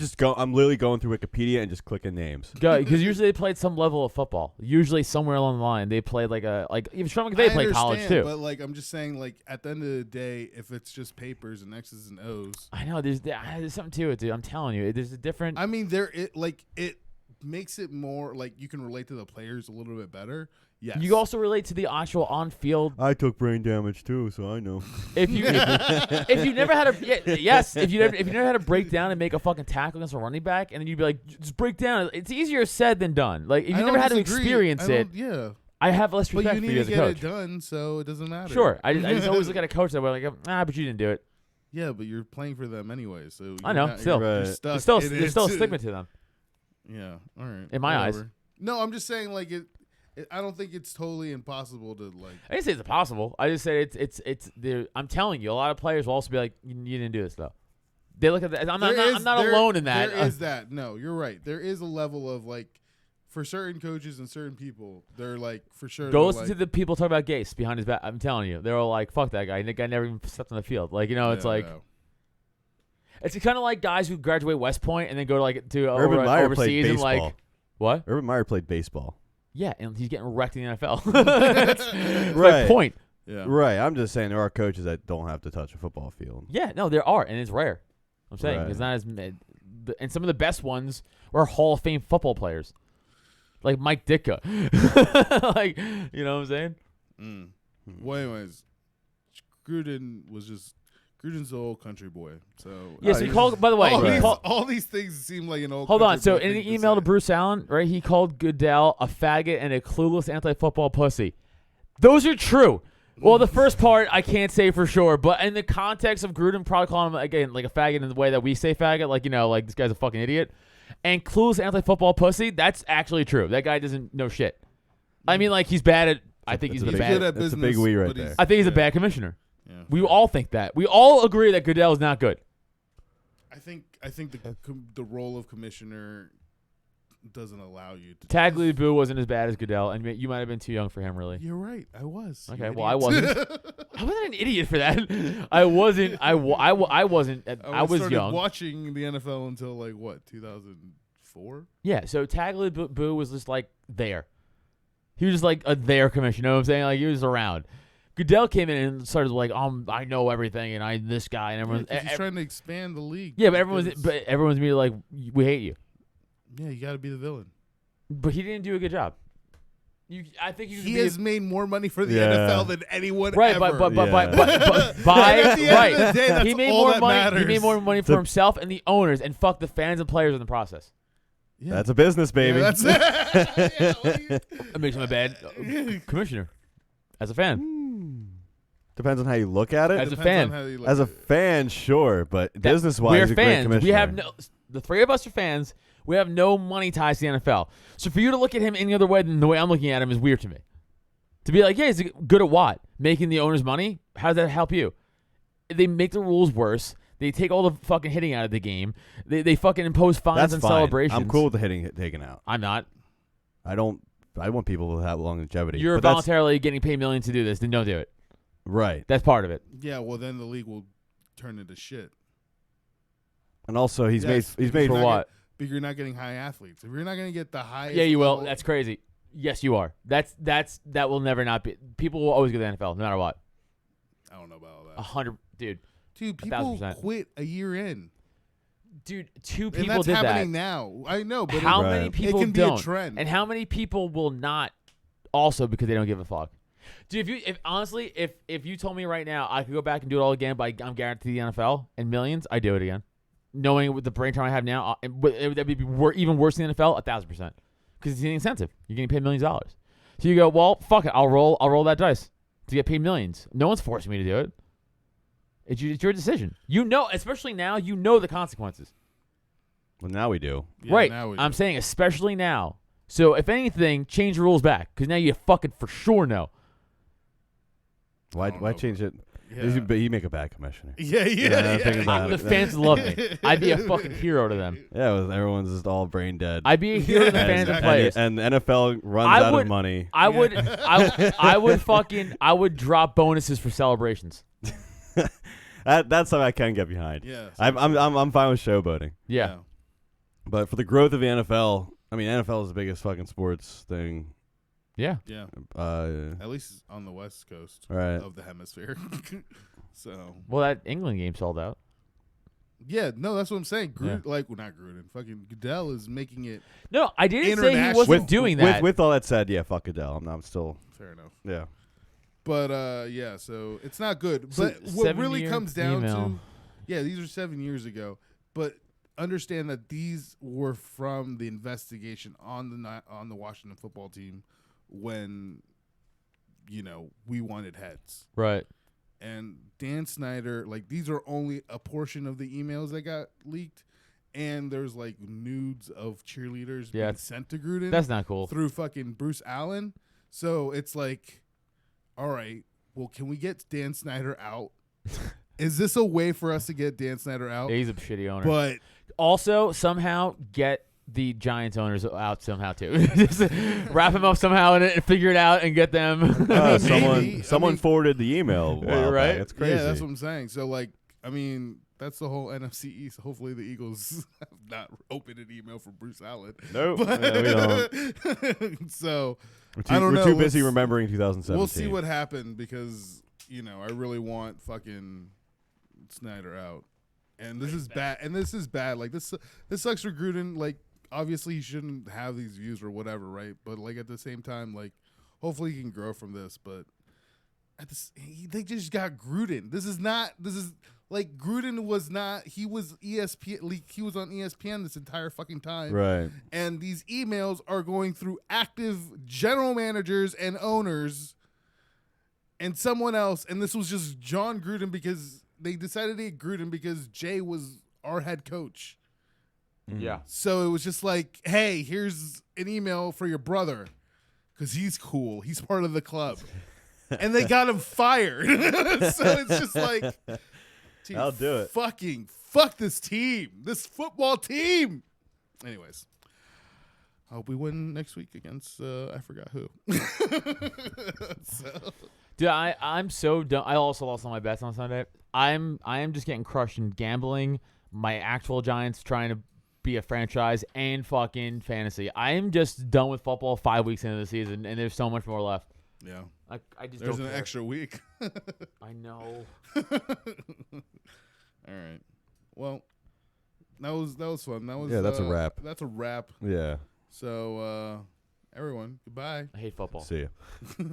literally going through Wikipedia and just clicking names. Because usually they played some level of football. Usually somewhere along the line they played even Sean McVay I played college understand, too. But like, I'm just saying, like, at the end of the day, if it's just papers and X's and O's, I know there's something to it, dude. I'm telling you, there's a different. I mean, it makes it more like you can relate to the players a little bit better. Yes. You also relate to the actual on-field. I took brain damage too, so I know. If you never had if you never had to break down and make a fucking tackle against a running back, and then you'd be like, just break down. It's easier said than done. Like if I you don't never had to disagree. experience it, Yeah. I have less But respect you for need you to as a get coach. it done, so it doesn't matter. Sure, I just always look at a coach that way like, but you didn't do it. Yeah, but you're playing for them anyway, so I know, still. you're Right. stuck. There's still a in it. stigma to them. Yeah, all right. In my eyes. Whatever. No, I'm just saying, like I don't think it's totally impossible to like. I didn't say it's impossible. I just said it's there. I'm telling you, a lot of players will also be like, you didn't do this though. They look at that. I'm not alone in that. There is that. No, you're right. There is a level of like, for certain coaches and certain people, they're like for sure. Go they're, listen like, to the people talk about Gase behind his back. I'm telling you, they're all like, "Fuck that guy." That guy never even stepped on the field. Like it's yeah, like yeah. it's kind of like guys who graduate West Point and then go to Urban Meyer played overseas and baseball. like what? Urban Meyer played baseball. Yeah, and he's getting wrecked in the NFL. It's Right. like point. Yeah. Right. I'm just saying there are coaches that don't have to touch a football field. Yeah, no, there are, and it's rare. I'm saying Right. it's not as and some of the best ones are Hall of Fame football players, like Mike Ditka. Like you know what I'm saying? Mm. Well, anyways, Gruden's the old country boy. So Yeah. So he called. By the way, he called. all these things seem like an old. Hold on. country So boy in thing an email to say. Bruce Allen, right, he called Goodell a faggot and a clueless anti-football pussy. Those are true. Well, the first part I can't say for sure, but in the context of Gruden probably calling him again like a faggot in the way that we say faggot, like like this guy's a fucking idiot, and clueless anti-football pussy. That's actually true. That guy doesn't know shit. I mean, like he's bad at. I think he's That's a He's big- bad. good at that's a business. big we right but he's- there. I think he's a yeah, bad commissioner. Yeah. We all think that. We all agree that Goodell is not good. I think the role of commissioner doesn't allow you to. Tagley Boo wasn't as bad as Goodell, and you might have been too young for him, really. You're right. I was. you Okay, well, I idiot. wasn't. I wasn't an idiot for that. I wasn't. I wasn't. I was started young. watching the NFL until like what 2004. Yeah. So Tagley Boo was just like there. He was just like a there commissioner. You know what I'm saying? Like he was around. Goodell came in and started like, I know everything, and I'm this guy, and everyone's. He's trying to expand the league. Yeah, but because- everyone's immediately like, we hate you. yeah, you got to be the villain. But he didn't do a good job. I think He has made more money for the Yeah. NFL than anyone right, ever. but Yeah. by And at the end right, of the day, that's he made all more that money. He matters. made more money for himself and the owners, and fuck the fans and players in the process. Yeah. That's a business, baby. Yeah, that's it. Yeah, what do you- It makes him a bad commissioner. As a fan, Depends on how you look at it. As a Depends fan. on how you look As a at it. fan, sure, but business-wise, we're he's a great fans. commissioner. We have the three of us are fans. We have no money ties to the NFL. So for you to look at him any other way than the way I'm looking at him is weird to me. To be like, yeah, he's good at what? Making the owners money? How does that help you? They make the rules worse. They take all the fucking hitting out of the game. They fucking impose fines That's and fine. celebrations. I'm cool with the hitting taken out. I'm not. I want people to have longevity. You're but that's- voluntarily getting paid millions to do this. Then don't do it. right. That's part of it. Yeah, well then the league will turn into shit. And also, he's made For what? But you're not getting high athletes. If you're not going to get the highest, Yeah, you will. level- That's crazy. Yes, you are. That will never not be. People will always go to the NFL, no matter what. I don't know about all that. 100, dude. Dude, people 1,000%. quit a year in. Dude, two And people that's did happening that. now. I know, but How Right. many people it can don't? be a trend. And how many people will not? Also, because they don't give a fuck. Dude, if honestly, if you told me right now I could go back and do it all again, but I'm guaranteed the NFL and millions, I do it again. Knowing with the brain time I have now, that'd be even worse than the NFL, 1,000%. Because it's the incentive. You're getting paid millions of dollars. So you go, well, fuck it, I'll roll that dice to get paid millions. No one's forcing me to do it. It's your decision. You know, especially now, you know the consequences. Well, now we do. Yeah, right. now we I'm do. saying especially now. So if anything, change the rules back because now you fucking for sure know. Why don't know, change it? Yeah. You make a bad commissioner. Yeah. thinking about The it. fans love me. I'd be a fucking hero to them. Yeah, everyone's just all brain dead. I'd be a hero to the fans and players. And the NFL runs I out would- of money. I would I would drop bonuses for celebrations. That's something I can get behind. Yeah. I'm fine with showboating. Yeah. But for the growth of the NFL, I mean, NFL is the biggest fucking sports thing. Yeah. Yeah. Uh, At least on the West Coast Right. of the hemisphere. So Well, that England game sold out. yeah, no, that's what I'm saying. Yeah. Not Gruden. Fucking Goodell is making it No, I didn't say he International- wasn't doing that. With all that said, yeah, fuck Adele. I'm still, fair enough. yeah. But yeah, so it's not good. So But what really 7-year comes down email. to, yeah, these are 7 years ago. But understand that these were from the investigation on the Washington football team when, we wanted heads. Right. And Dan Snyder, like, these are only a portion of the emails that got leaked. And there's, like, nudes of cheerleaders being sent to Gruden. That's not cool. Through fucking Bruce Allen. So it's like, all right, well, can we get Dan Snyder out? Is this a way for us to get Dan Snyder out? Yeah, he's a shitty owner. But also, somehow get the Giants owners out somehow too. Just wrap them up somehow and figure it out and get them. Someone forwarded the email. a while Right? back. That's crazy. yeah, that's what I'm saying. So, like, I mean, that's the whole NFC East. Hopefully the Eagles have not opened an email from Bruce Allen. Nope. But, Yeah, we don't. So, I don't know. We're too busy Let's- remembering 2017. We'll see what happened because, I really want fucking Snyder out. And this is bad. And this is bad. Like, this sucks for Gruden. Like, obviously he shouldn't have these views or whatever, right? But, like, at the same time, like, hopefully he can grow from this. But they just got Gruden. This is like Gruden was not. He was ESPN. He was on ESPN this entire fucking time. Right. And these emails are going through active general managers and owners and someone else. And this was just John Gruden because they decided to get Gruden because Jay was our head coach. Yeah. So it was just like, hey, here's an email for your brother because he's cool. He's part of the club. And they got him fired. So it's just like, dude, I'll do it. Fucking fuck this team. This football team. Anyways. I hope we win next week against I forgot who. So. Dude, I'm so done. I also lost all my bets on Sunday. I am just getting crushed in gambling, my actual Giants trying to be a franchise, and fucking fantasy. I am just done with football 5 weeks into the season, and there's so much more left. Yeah. I just There's don't an care. extra week. I know. All right. Well, that was fun. That was that's a wrap. That's a wrap. Yeah. So everyone, goodbye. I hate football. See ya.